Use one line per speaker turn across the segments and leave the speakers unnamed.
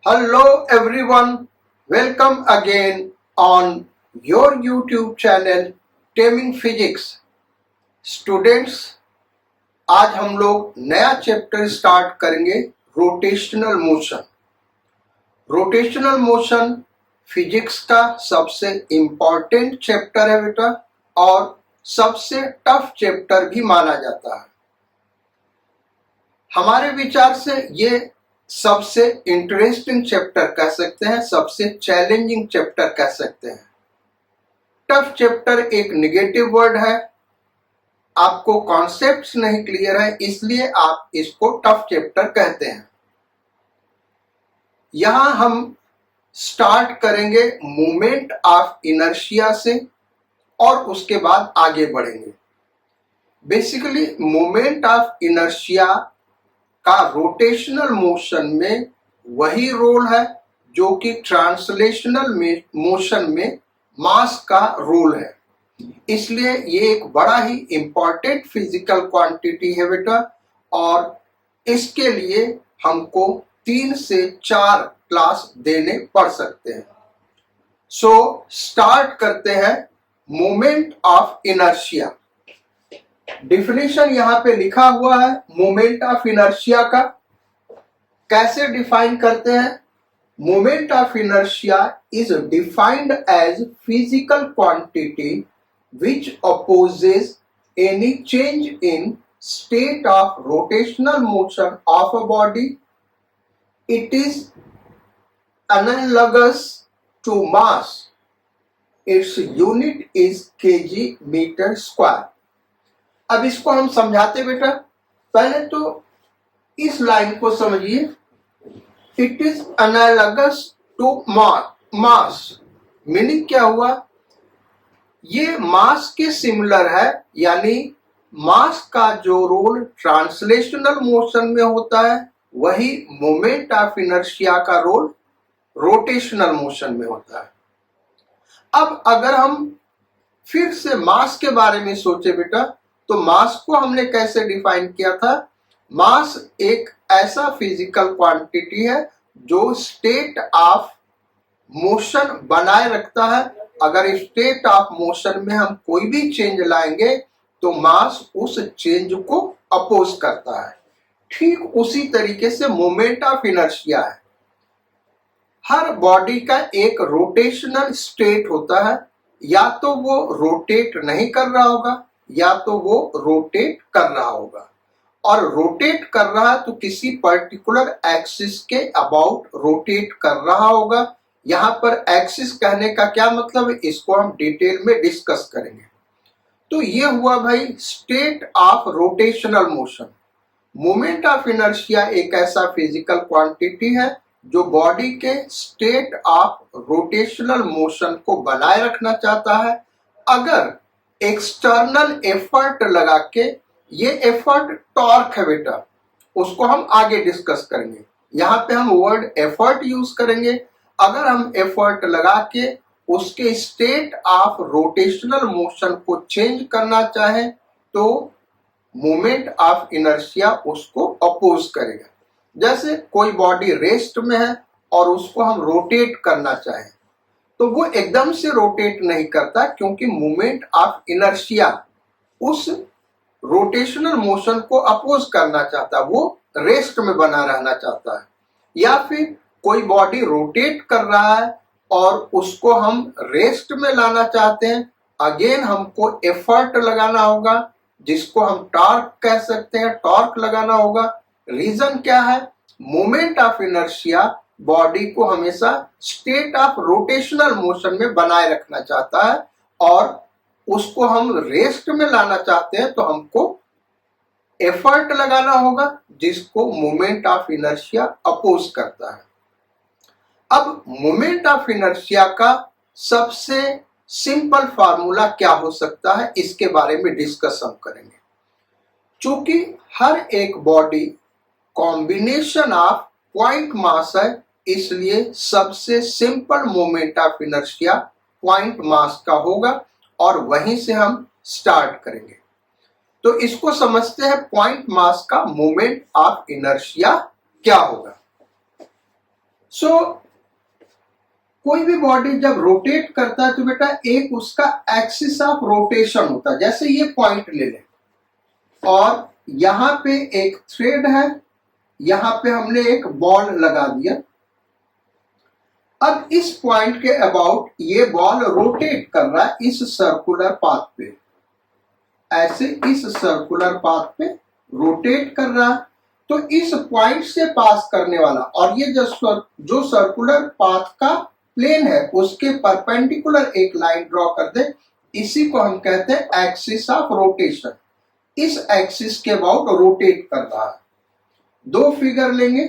Hello everyone, welcome again on your YouTube channel Taming Physics। Students, आज हम लोग नया चैप्टर स्टार्ट करेंगे rotational motion. Rotational motion physics का सबसे इम्पॉर्टेंट चैप्टर है बेटा, और सबसे टफ चैप्टर भी माना जाता है। हमारे विचार से ये सबसे इंटरेस्टिंग चैप्टर कह सकते हैं, सबसे चैलेंजिंग चैप्टर कह सकते हैं। टफ चैप्टर एक नेगेटिव वर्ड है, आपको कॉन्सेप्ट्स नहीं क्लियर है इसलिए आप इसको टफ चैप्टर कहते हैं। यहां हम स्टार्ट करेंगे मोमेंट ऑफ इनर्शिया से और उसके बाद आगे बढ़ेंगे। बेसिकली मोमेंट ऑफ इनर्शिया का रोटेशनल मोशन में वही रोल है जो कि ट्रांसलेशनल मोशन में मास का रोल है। इसलिए ये एक बड़ा ही इंपॉर्टेंट फिजिकल क्वांटिटी है बेटा, और इसके लिए हमको 3 से 4 क्लास देने पड़ सकते हैं। सो स्टार्ट करते हैं मोमेंट ऑफ इनर्शिया। डिफिनेशन यहां पे लिखा हुआ है मोमेंट ऑफ इनर्शिया का। कैसे डिफाइन करते हैं? Moment of inertia is defined as physical quantity which opposes any change in state of rotational motion of a body. It is analogous to mass. Its unit is kg meter square. अब इसको हम समझाते बेटा। पहले तो इस line को समझिए। It is analogous to mass. Meaning क्या हुआ? ये मास के सिमिलर है, यानी मास का जो रोल ट्रांसलेशनल मोशन में होता है वही मोमेंट ऑफ इनर्शिया का रोल रोटेशनल मोशन में होता है। अब अगर हम फिर से मास के बारे में सोचे बेटा, तो मास को हमने कैसे डिफाइन किया था? मास एक ऐसा फिजिकल क्वांटिटी है जो स्टेट ऑफ मोशन बनाए रखता है। अगर स्टेट ऑफ मोशन में हम कोई भी चेंज लाएंगे तो मास उस चेंज को अपोज करता है। ठीक उसी तरीके से मोमेंट ऑफ इनर्शिया है। हर बॉडी का एक रोटेशनल स्टेट होता है, या तो वो रोटेट नहीं कर रहा होगा या तो वो रोटेट कर रहा होगा। और रोटेट कर रहा है तो किसी पर्टिकुलर एक्सिस के अबाउट रोटेट कर रहा होगा। यहां पर एक्सिस कहने का क्या मतलब है, इसको हम डिटेल में डिस्कस करेंगे। तो ये हुआ भाई state of rotational motion. Moment of inertia एक ऐसा फिजिकल क्वांटिटी है जो बॉडी के स्टेट ऑफ रोटेशनल मोशन को बनाए रखना चाहता है। अगर एक्सटर्नल एफर्ट लगा के, ये एफर्ट टॉर्क है बेटा, उसको हम आगे डिस्कस करेंगे। यहां पे हम वर्ड एफर्ट यूज करेंगे। अगर हम एफर्ट लगा के उसके स्टेट ऑफ रोटेशनल मोशन को चेंज करना चाहें तो मोमेंट ऑफ इनर्शिया उसको अपोज करेगा। जैसे कोई बॉडी रेस्ट में है और उसको हम रोटेट करना चाहें तो वो एकदम से रोटेट नहीं करता, क्योंकि मोमेंट ऑफ इनर्शिया उस रोटेशनल मोशन को अपोज करना चाहता है, वो रेस्ट में बना रहना चाहता है। या फिर कोई बॉडी रोटेट कर रहा है और उसको हम रेस्ट में लाना चाहते हैं, अगेन हमको एफर्ट लगाना होगा, जिसको हम टॉर्क कह सकते हैं, टॉर्क लगाना होगा। रीजन क्या है? मोमेंट ऑफ इनर्शिया बॉडी को हमेशा स्टेट ऑफ रोटेशनल मोशन में बनाए रखना चाहता है, और उसको हम रेस्ट में लाना चाहते हैं तो हमको एफर्ट लगाना होगा, जिसको मोमेंट ऑफ इनर्शिया अपोज करता है। अब मोमेंट ऑफ इनर्शिया का सबसे सिंपल फार्मूला क्या हो सकता है, इसके बारे में डिस्कस हम करेंगे। चूंकि हर एक body combination of point mass है, इसलिए सबसे simple moment of inertia point mass का होगा, और वहीं से हम स्टार्ट करेंगे। तो इसको समझते हैं, पॉइंट मास का मोमेंट ऑफ इनर्शिया क्या होगा। सो कोई भी बॉडी जब रोटेट करता है तो बेटा एक उसका एक्सिस ऑफ रोटेशन होता है। जैसे ये पॉइंट ले लें और यहां पे एक थ्रेड है, यहां पे हमने एक बॉल लगा दिया। अब इस पॉइंट के अबाउट ये बॉल रोटेट कर रहा है इस सर्कुलर पाथ पे, ऐसे इस सर्कुलर पाथ पे रोटेट कर रहा है। तो इस पॉइंट से पास करने वाला और ये जो सर्कुलर पाथ का प्लेन है उसके परपेंडिकुलर एक लाइन ड्रॉ कर दे, इसी को हम कहते हैं एक्सिस ऑफ रोटेशन। इस एक्सिस के अबाउट रोटेट कर रहा है। दो फिगर लेंगे,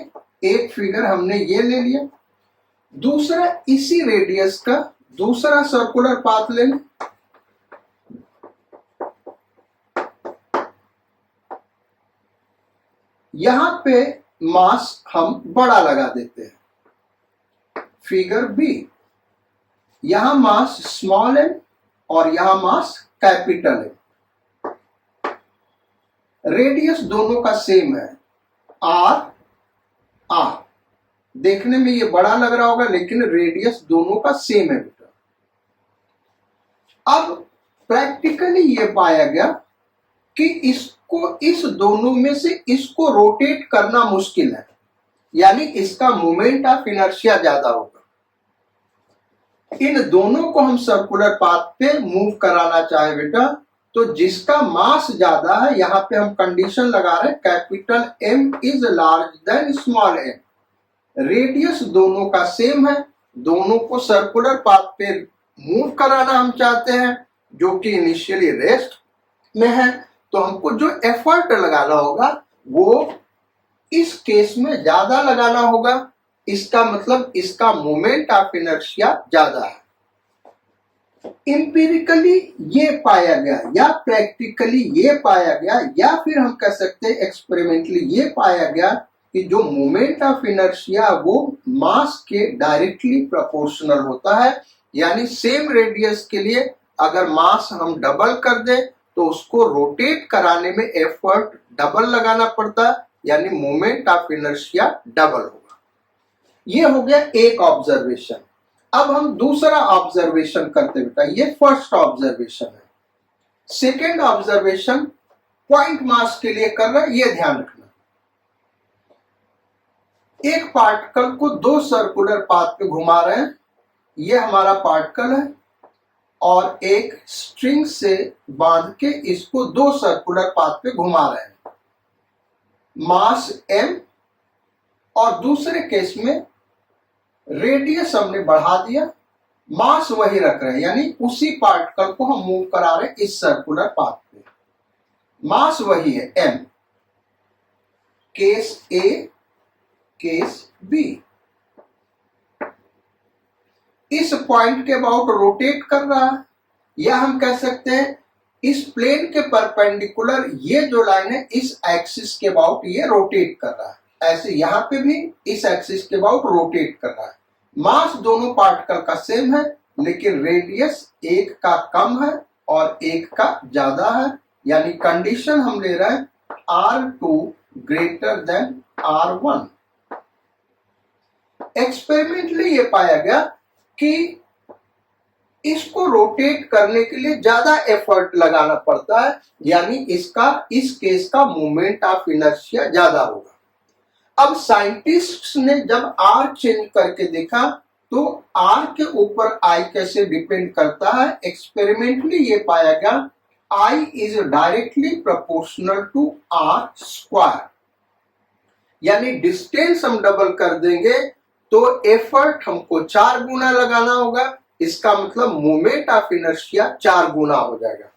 एक फिगर हमने ये ले लिया, दूसरा इसी रेडियस का दूसरा सर्कुलर पाथ लेंगे। यहां पे मास हम बड़ा लगा देते हैं, फिगर बी। यहां मास स्मॉल है और यहां मास कैपिटल है। रेडियस दोनों का सेम है, आर आर। देखने में ये बड़ा लग रहा होगा लेकिन रेडियस दोनों का सेम है बेटा। अब प्रैक्टिकली ये पाया गया कि इसको इस दोनों में से इसको रोटेट करना मुश्किल है, यानी इसका मोमेंट ऑफ इनर्शिया ज्यादा होगा। इन दोनों को हम सर्कुलर पाथ पे मूव कराना चाहे बेटा तो जिसका मास ज्यादा है, यहां पे हम कंडीशन लगा रहे हैं capital M is large than small M. Radius दोनों का सेम है, दोनों को सर्कुलर पाथ पे मूव कराना हम चाहते हैं जो कि इनिशियली रेस्ट में है। तो हमको जो एफर्ट लगाना होगा वो इस केस में ज्यादा लगाना होगा। इसका मतलब इसका मोमेंट ऑफ इनर्शिया ज्यादा है। इंपिरिकली ये पाया गया या प्रैक्टिकली ये पाया गया या फिर हम कह सकते हैं एक्सपेरिमेंटली ये पाया गया कि जो मोमेंट ऑफ इनर्शिया वो मास के डायरेक्टली प्रोपोर्शनल होता है। यानी सेम रेडियस के लिए अगर मास हम डबल कर दे तो उसको रोटेट कराने में एफर्ट डबल लगाना पड़ता है, यानी मोमेंट ऑफ इनर्शिया डबल होगा। ये हो गया एक ऑब्जर्वेशन। अब हम दूसरा ऑब्जर्वेशन करते बेटा, ये फर्स्ट ऑब्जर्वेशन है। सेकेंड ऑब्जर्वेशन पॉइंट मास के लिए कर रहा है, ये ध्यान रखना। एक पार्टिकल को दो सर्कुलर पाथ पे घुमा रहे हैं, ये हमारा पार्टिकल है और एक स्ट्रिंग से बांध के इसको दो सर्कुलर पाथ पे घुमा रहे हैं। मास m और दूसरे केस में रेडियस हमने बढ़ा दिया, मास वही रख रहे हैं, यानी उसी पार्टिकल को हम मूव करा रहे हैं इस सर्कुलर पाथ पे। मास वही है m। Case A, case B। इस पॉइंट के अबाउट रोटेट कर रहा है, या हम कह सकते हैं इस प्लेन के परपेंडिकुलर ये जो लाइन है इस एक्सिस के अबाउट ये रोटेट कर रहा है। ऐसे यहां पे भी इस एक्सिस के अबाउट रोटेट कर रहा है। मास दोनों पार्टिकल का सेम है लेकिन रेडियस एक का कम है और एक का ज्यादा है, यानी कंडीशन हम ले रहे हैं R2 greater than R1। Experimentally ये पाया गया कि इसको रोटेट करने के लिए ज्यादा एफर्ट लगाना पड़ता है, यानी इसका इस केस का मोमेंट ऑफ इनर्शिया ज्यादा होगा। अब साइंटिस्ट्स ने जब R चेंज करके देखा तो R के ऊपर I कैसे डिपेंड करता है। एक्सपेरिमेंटली ये पाया गया I is directly proportional to R square, यानी डिस्टेंस हम डबल कर देंगे तो एफर्ट हमको 4 गुना लगाना होगा। इसका मतलब मोमेंट ऑफ इनर्शिया 4 गुना हो जाएगा।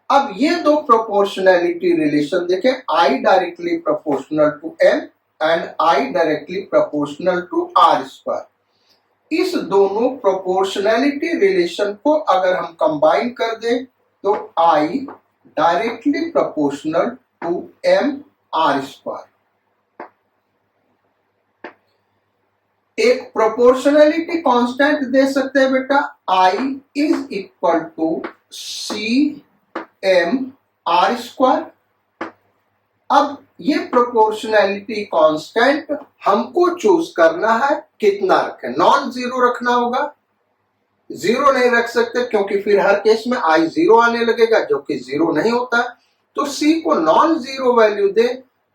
अब ये दो प्रोपोर्शनैलिटी रिलेशन देखें, I directly proportional to M and I directly proportional to R square. इस दोनों प्रोपोर्शनैलिटी रिलेशन को अगर हम कंबाइन कर दें तो I directly proportional to M R square. एक प्रोपोर्शनैलिटी कांस्टेंट दे सकते हैं बेटा, I is equal to C M R square. अब ये प्रोपोर्शनैलिटी कांस्टेंट हमको चूज करना है कितना रखें, नॉन जीरो रखना होगा, जीरो नहीं रख सकते क्योंकि फिर हर केस में आई जीरो आने लगेगा जो कि जीरो नहीं होता। तो सी को नॉन जीरो वैल्यू दे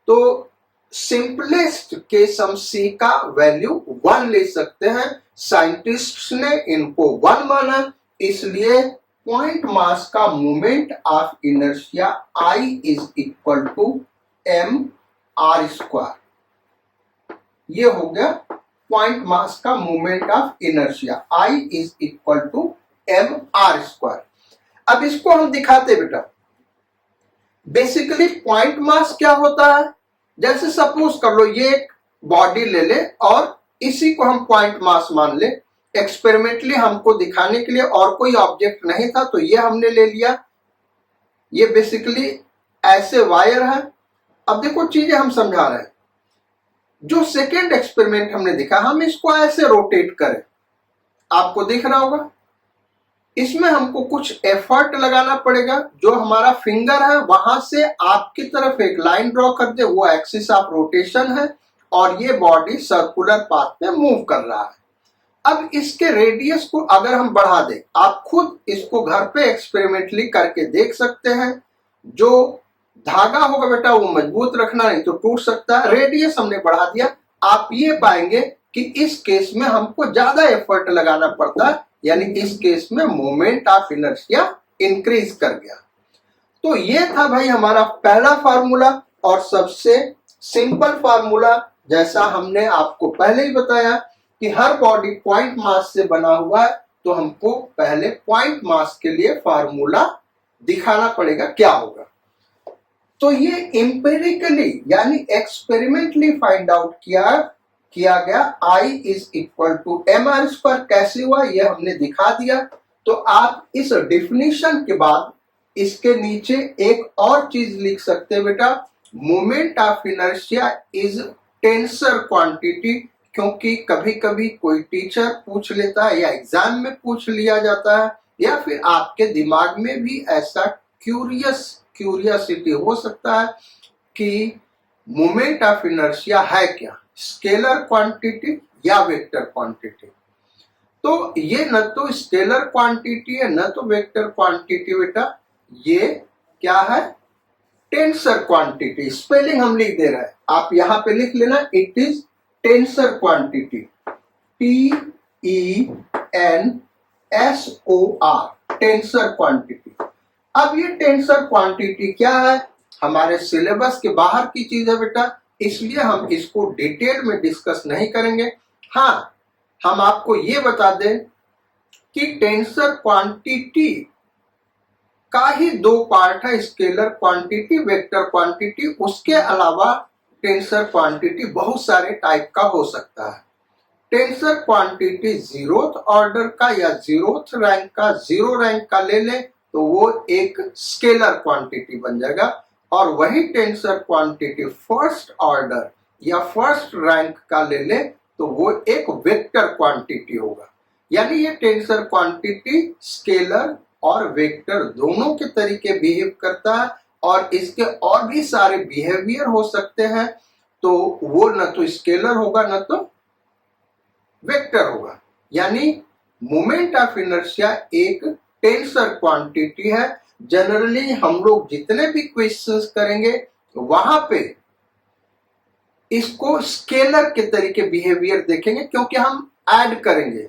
तो सिंपलेस्ट केस हम सी का वैल्यू 1 ले सकते हैं। साइंटिस्ट्स ने इनको 1 माना, इसलिए पॉइंट मास का moment of inertia I is equal to M R square. ये हो गया पॉइंट मास का moment of inertia, I is equal to M R square. अब इसको हम दिखाते बेटा। बेसिकली पॉइंट मास क्या होता है, जैसे सपोज कर लो ये एक बॉडी ले ले और इसी को हम पॉइंट मास मान ले। एक्सपेरिमेंटली हमको दिखाने के लिए और कोई ऑब्जेक्ट नहीं था तो ये हमने ले लिया। ये बेसिकली ऐसे वायर है। अब देखो चीजें हम समझा रहे हैं। जो सेकेंड एक्सपेरिमेंट हमने दिखा, हम इसको ऐसे रोटेट करें, आपको दिख रहा होगा। इसमें हमको कुछ एफर्ट लगाना पड़ेगा। जो हमारा फिंगर है वहां से आपकी तरफ एक लाइन ड्रॉ कर दे, वो एक्सिस ऑफ रोटेशन है और ये बॉडी सर्कुलर पाथ में मूव कर रहा है। अब इसके रेडियस को अगर हम बढ़ा दें, आप खुद इसको घर पे एक्सपेरिमेंटली करके देख सकते हैं। जो धागा होगा बेटा वो मजबूत रखना, नहीं तो टूट सकता है। रेडियस हमने बढ़ा दिया, आप ये पाएंगे कि इस केस में हमको ज्यादा एफर्ट लगाना पड़ता है, यानी इस केस में मोमेंट ऑफ इनर्शिया इंक्रीज कर गया। तो ये था भाई हमारा पहला फार्मूला और सबसे सिंपल फार्मूला। जैसा हमने आपको पहले ही बताया कि हर बॉडी पॉइंट मास से बना हुआ है, तो हमको पहले पॉइंट मास के लिए फार्मूला दिखाना पड़ेगा क्या होगा। तो ये एम्पिरिकली यानी एक्सपेरिमेंटली फाइंड आउट किया गया I is equal to M R square. कैसे हुआ ये हमने दिखा दिया। तो आप इस डिफिनीशन के बाद इसके नीचे एक और चीज लिख सकते हैं बेटा, moment of inertia is tensor quantity. क्योंकि कभी कभी कोई टीचर पूछ लेता है या एग्जाम में पूछ लिया जाता है या फिर आपके दिमाग में भी ऐसा क्यूरियसिटी हो सकता है कि मोमेंट ऑफ इनर्शिया है क्या, स्केलर क्वांटिटी या वेक्टर क्वांटिटी। तो ये न तो स्केलर क्वांटिटी है न तो वेक्टर क्वांटिटी बेटा, ये क्या है, टेंसर क्वांटिटी। स्पेलिंग हम लिख दे रहे हैं, आप यहां पे लिख लेना, it is tensor quantity, TENSOR, tensor quantity. अब ये टेंसर क्वांटिटी क्या है, हमारे सिलेबस के बाहर की चीज है बेटा, इसलिए हम इसको डिटेल में डिस्कस नहीं करेंगे। हाँ, हम आपको ये बता दें कि टेंसर क्वांटिटी का ही 2 पार्ट है, स्केलर क्वांटिटी, वेक्टर क्वांटिटी। उसके अलावा टेंसर क्वांटिटी बहुत सारे टाइप का हो सकता है। टेंसर क्वांटिटी 0th ऑर्डर का या 0th रैंक का, 0 रैंक का ले लें तो वो एक स्केलर क्वांटिटी बन जाएगा, और वही टेंसर क्वांटिटी 1st ऑर्डर या 1st रैंक का ले लें तो वो एक वेक्टर क्वांटिटी होगा। यानी ये टेंसर क्वांटिटी स्केलर और वेक्टर दोनों के तरीके बिहेव करता है, और इसके और भी सारे बिहेवियर हो सकते हैं। तो वो न तो स्केलर होगा न तो वेक्टर होगा। यानी मोमेंट ऑफ इनर्शिया एक टेंसर क्वांटिटी है। जनरली हम लोग जितने भी क्वेश्चंस करेंगे वहां पे इसको स्केलर के तरीके बिहेवियर देखेंगे, क्योंकि हम ऐड करेंगे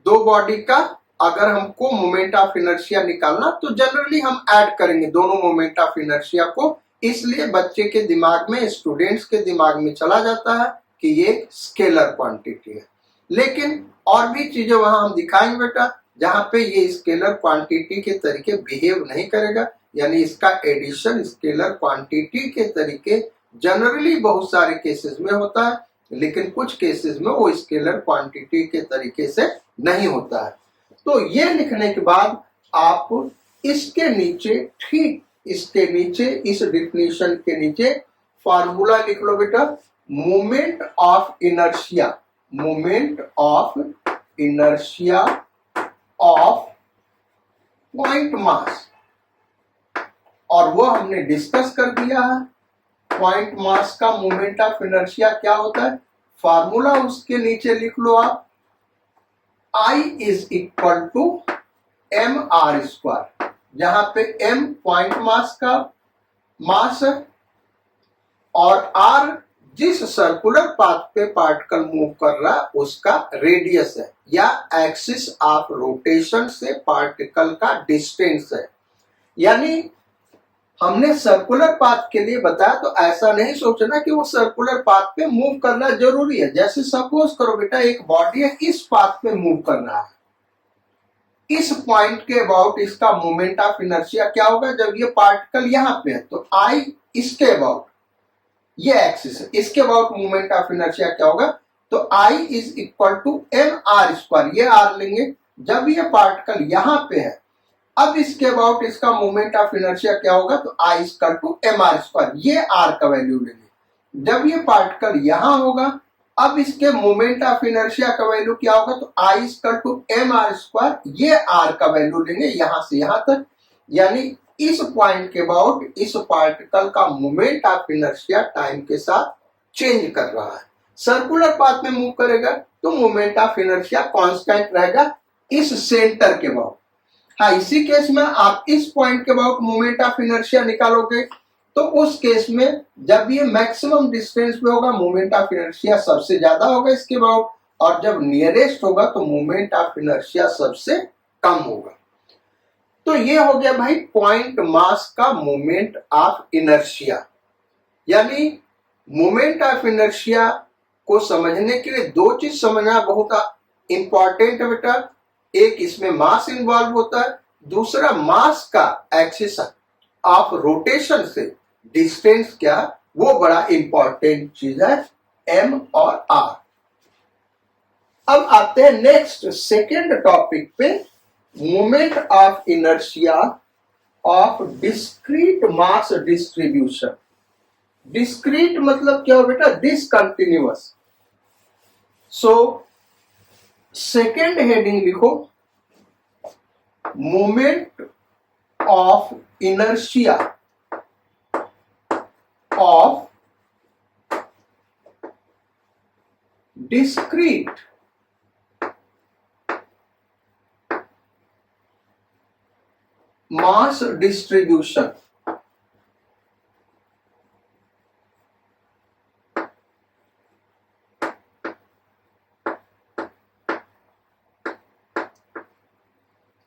2 बॉडी का। अगर हमको मोमेंट ऑफ इनर्शिया निकालना तो जनरली हम ऐड करेंगे दोनों मोमेंट ऑफ इनर्शिया को, इसलिए बच्चे के दिमाग में, स्टूडेंट्स के दिमाग में चला जाता है कि ये स्केलर क्वांटिटी है। लेकिन और भी चीजें वहां हम दिखाएंगे बेटा जहां पे ये स्केलर क्वांटिटी के तरीके बिहेव नहीं करेगा। यानी इसका एडिशन स्केलर क्वांटिटी के तरीके जनरली बहुत सारे केसेस में होता है, लेकिन कुछ केसेस में वो स्केलर क्वांटिटी के तरीके से नहीं होता है। तो ये लिखने के बाद आप इसके नीचे, ठीक इसके नीचे, इस डिफिनीशन के नीचे फार्मूला लिख लो बेटा, moment of inertia, moment of inertia of point mass, और वो हमने डिस्कस कर दिया है। पॉइंट मास का मोमेंट ऑफ इनर्शिया क्या होता है, फार्मूला उसके नीचे लिख लो आप, I is equal to M R square, जहां पे m पॉइंट मास का मास है और r जिस सर्कुलर पाथ पे पार्टिकल मूव कर रहा है उसका रेडियस है या एक्सिस ऑफ रोटेशन से पार्टिकल का डिस्टेंस है। यानी हमने सर्कुलर पाथ के लिए बताया, तो ऐसा नहीं सोचना कि वो सर्कुलर पाथ पे मूव करना जरूरी है। जैसे सपोज करो बेटा एक बॉडी है, इस पाथ पे मूव कर रहा है, इस पॉइंट के अबाउट इसका मोमेंट ऑफ इनर्शिया क्या होगा, जब ये पार्टिकल यहां पे है तो I इसके अबाउट, ये एक्सिस है, इसके अबाउट मोमेंट ऑफ इनर्शिया क्या होगा, तो I is equal to M R square, ये आर लेंगे। जब ये पार्टिकल यहां पे है, अब इसके अबाउट इसका मोमेंट ऑफ इनर्शिया क्या होगा, तो I equal to M R square, ये आर का वैल्यू लेंगे। जब ये पार्टिकल यहां होगा, अब इसके मोमेंट ऑफ इनर्शिया का वैल्यू क्या होगा, तो I equal to M R square, ये आर का वैल्यू लेंगे यहां से यहां तक। यानी इस पॉइंट के अबाउट इस पार्टिकल का मोमेंट ऑफ इनर्शिया टाइम के साथ चेंज कर रहा है। सर्कुलर पाथ में मूव करेगा तो मोमेंट ऑफ इनर्शिया कांस्टेंट रहेगा इस सेंटर के अबाउट। हाँ, इसी केस में आप इस पॉइंट के अबाउट मोमेंट ऑफ इनर्शिया निकालोगे तो उस केस में जब ये मैक्सिमम डिस्टेंस पे होगा मोमेंट ऑफ इनर्शिया सबसे ज्यादा होगा इसके अबाउट, और जब नियरेस्ट होगा तो मोमेंट ऑफ इनर्शिया सबसे कम होगा। तो ये हो गया भाई पॉइंट मास का मोमेंट ऑफ इनर्शिया। यानी मोमेंट ऑफ इनर्शिया को समझने के लिए दो चीज समझना बहुत इंपॉर्टेंट है बेटा। एक इसमें मास इन्वॉल्व होता है, दूसरा मास का एक्सिस ऑफ रोटेशन से डिस्टेंस क्या, वो बड़ा इंपॉर्टेंट चीज है, m और r। अब आते हैं नेक्स्ट सेकेंड टॉपिक पे, moment of inertia of discrete mass distribution. Discrete मतलब क्या हो बेटा, डिसकंटिन्यूअस। सो सेकेंड हेडिंग लिखो, moment of inertia of discrete mass distribution.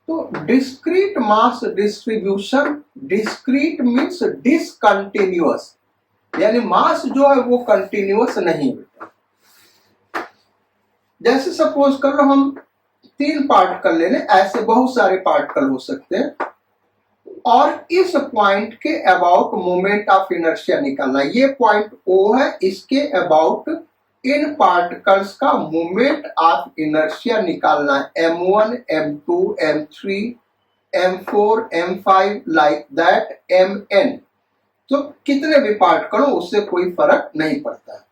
तो discrete mass distribution, discrete means discontinuous, यानी मास जो है वो कंटिन्यूअस नहीं बेटा। जैसे सपोज कर लो हम 3 पार्टिकल ले लें, ऐसे बहुत सारे पार्टिकल हो सकते हैं, और इस पॉइंट के अबाउट मोमेंट ऑफ इनर्शिया निकालना। ये पॉइंट O है, इसके अबाउट इन पार्टिकल्स का मोमेंट ऑफ इनर्शिया निकालना है, m1, m2, m3, m4, m5 like that mn। तो कितने भी पार्टिकल हो उससे कोई फर्क नहीं पड़ता है।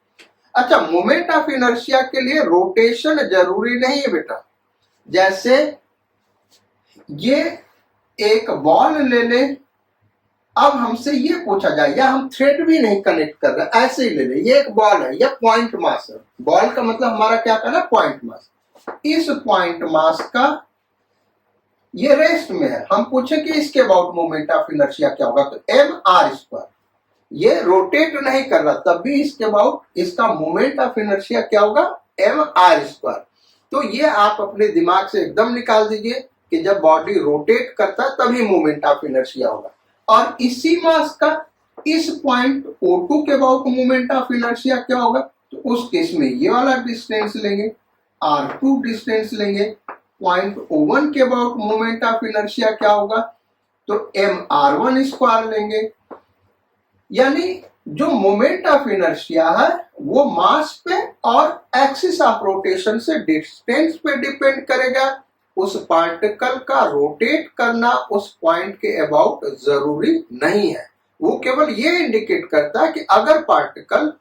अच्छा, मोमेंट ऑफ इनर्शिया के लिए रोटेशन जरूरी नहीं है बेटा। जैसे ये एक बॉल ले ले, अब हमसे ये पूछा जाए, या हम थ्रेड भी नहीं कनेक्ट कर रहे, ऐसे ही ले ले, ये एक बॉल है, यह पॉइंट मास है। बॉल का मतलब हमारा क्या कहना, पॉइंट मास। इस पॉइंट मास का ये रेस्ट में है, हम पूछे कि इसके अबाउट मोमेंट ऑफ इनर्शिया क्या होगा, तो एम आर स्क्वायर। ये रोटेट नहीं कर रहा, तब भी इसके अबाउट इसका मोमेंट ऑफ इनर्शिया क्या होगा, एम आर स्क्वायर। तो ये आप अपने दिमाग से एकदम निकाल दीजिए कि जब बॉडी रोटेट करता है तभी मोमेंट ऑफ इनर्शिया होगा। और इसी मास का इस पॉइंट O2 के अबाउट मोमेंट ऑफ इनर्शिया क्या होगा, तो उस केस में ये वाला डिस्टेंस लेंगे, R2 डिस्टेंस लेंगे। पॉइंट O1 के अबाउट मोमेंट ऑफ इनर्शिया क्या होगा, तो mr1 स्क्वायर लेंगे। यानी जो मोमेंट ऑफ इनर्शिया है वो मास पे और एक्सिस ऑफ रोटेशन से डिस्टेंस पे डिपेंड करेगा। उस पार्टिकल का रोटेट करना उस पॉइंट के अबाउट जरूरी नहीं है, वो केवल ये इंडिकेट करता है कि अगर पार्टिकल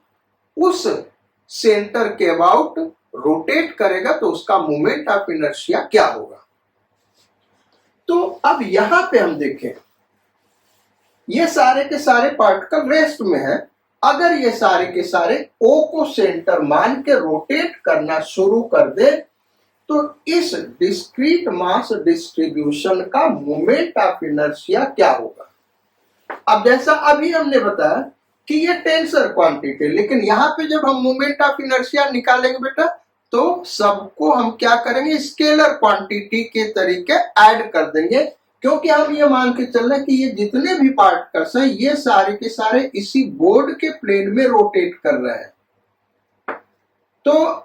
उस सेंटर के अबाउट रोटेट करेगा तो उसका मोमेंट ऑफ इनर्शिया क्या होगा। तो अब यहां पे हम देखें, ये सारे के सारे पार्टिकल रेस्ट में है, अगर ये सारे के सारे O को सेंटर मान के रोटेट करना शुरू कर दे तो इस डिस्क्रीट मास डिस्ट्रीब्यूशन का मोमेंट ऑफ इनर्शिया क्या होगा। अब जैसा अभी हमने बताया कि ये टेंसर क्वांटिटी, लेकिन यहाँ पे जब हम मोमेंट ऑफ इनर्शिया निकालेंगे बेटा तो सबको हम क्या करेंगे, स्केलर क्वांटिटी के तरीके ऐड कर देंगे, क्योंकि हम ये मान के चल रहे हैं कि ये जितने भी पार्टिकल्स हैं ये सारे के सारे इसी बोर्ड के प्लेन में रोटेट कर रहे हैं। तो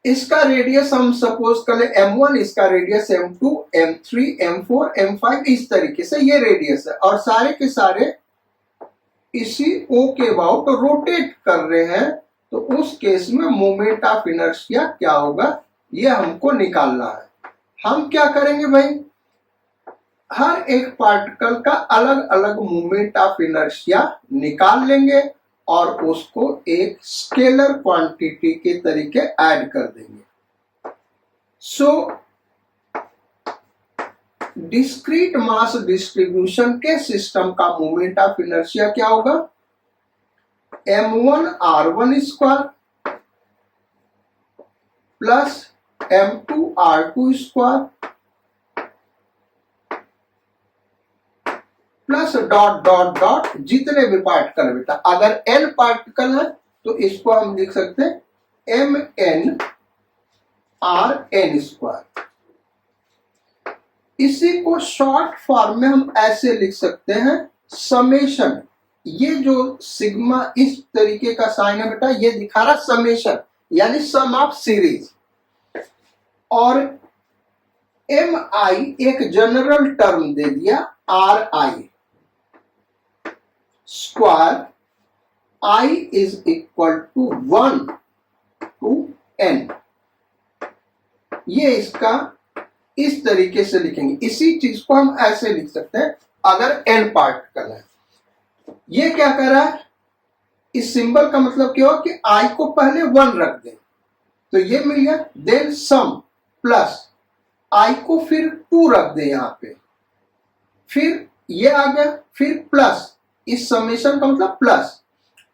इसका रेडियस हम सपोज कर ले m1, इसका radius m2, m3, m4, m5, इस तरीके से ये रेडियस है और सारे के सारे इसी O के अबाउट रोटेट कर रहे हैं। तो उस केस में मोमेंट ऑफ इनर्शिया क्या होगा ये हमको निकालना है। हम क्या करेंगे भाई, हर एक पार्टिकल का अलग अलग मोमेंट ऑफ इनर्शिया निकाल लेंगे और उसको एक स्केलर क्वांटिटी के तरीके ऐड कर देंगे। सो डिस्क्रीट मास डिस्ट्रीब्यूशन के सिस्टम का मोमेंट ऑफ इनर्शिया क्या होगा, m1r1 square plus m2r2 square plus dot dot dot जितने भी पार्टिकल है बेटा, अगर n पार्टिकल है तो इसको हम लिख सकते हैं mn r n स्क्वायर। इसी को शॉर्ट फॉर्म में हम ऐसे लिख सकते हैं समेशन। ये जो सिग्मा इस तरीके का साइन है बेटा ये दिखा रहा समेशन यानी सम ऑफ सीरीज, और एम आई एक जनरल टर्म दे दिया R I square, I is equal to 1 to n। ये इसका इस तरीके से लिखेंगे। इसी चीज को हम ऐसे लिख सकते हैं अगर n पार्टिकल है। ये क्या कर रहा है, इस सिंबल का मतलब क्या हो कि i को पहले 1 रख दें तो ये मिल गया, देन सम प्लस i को फिर 2 रख दें यहां पे, फिर ये आ गया, फिर प्लस, इस समेशन का मतलब प्लस,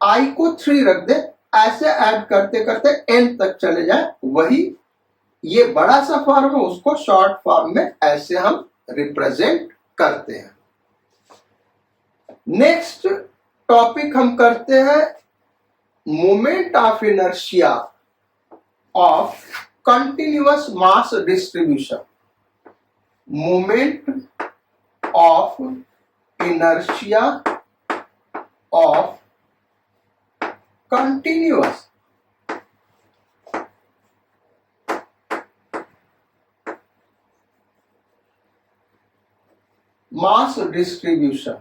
i को 3 रख दे, ऐसे ऐड करते करते n तक चले जाए। वही ये बड़ा सा फॉर्म है उसको शॉर्ट फॉर्म में ऐसे हम रिप्रेजेंट करते हैं। नेक्स्ट टॉपिक हम करते हैं moment of inertia of continuous mass distribution. Moment of inertia of continuous mass distribution.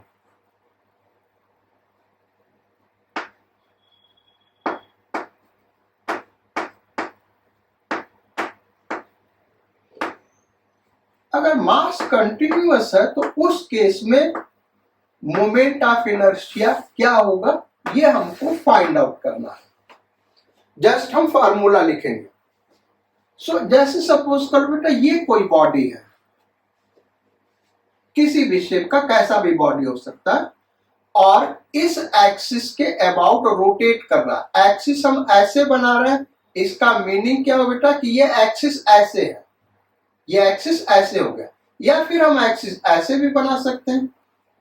अगर मास कंटिन्यूअस है तो उस केस में मोमेंट ऑफ इनर्शिया क्या होगा ये हमको फाइंड आउट करना है। जस्ट हम फार्मूला लिखेंगे। जैसे सपोज कर बेटा ये कोई बॉडी है, किसी भी शेप का कैसा भी बॉडी हो सकता है, और इस एक्सिस के अबाउट रोटेट कर रहा है। एक्सिस हम ऐसे बना रहे हैं, इसका मीनिंग क्या हो बेटा कि ये एक्सिस ऐसे है, ये एक्सिस ऐसे हो गया, या फिर हम एक्सिस ऐसे भी बना सकते हैं।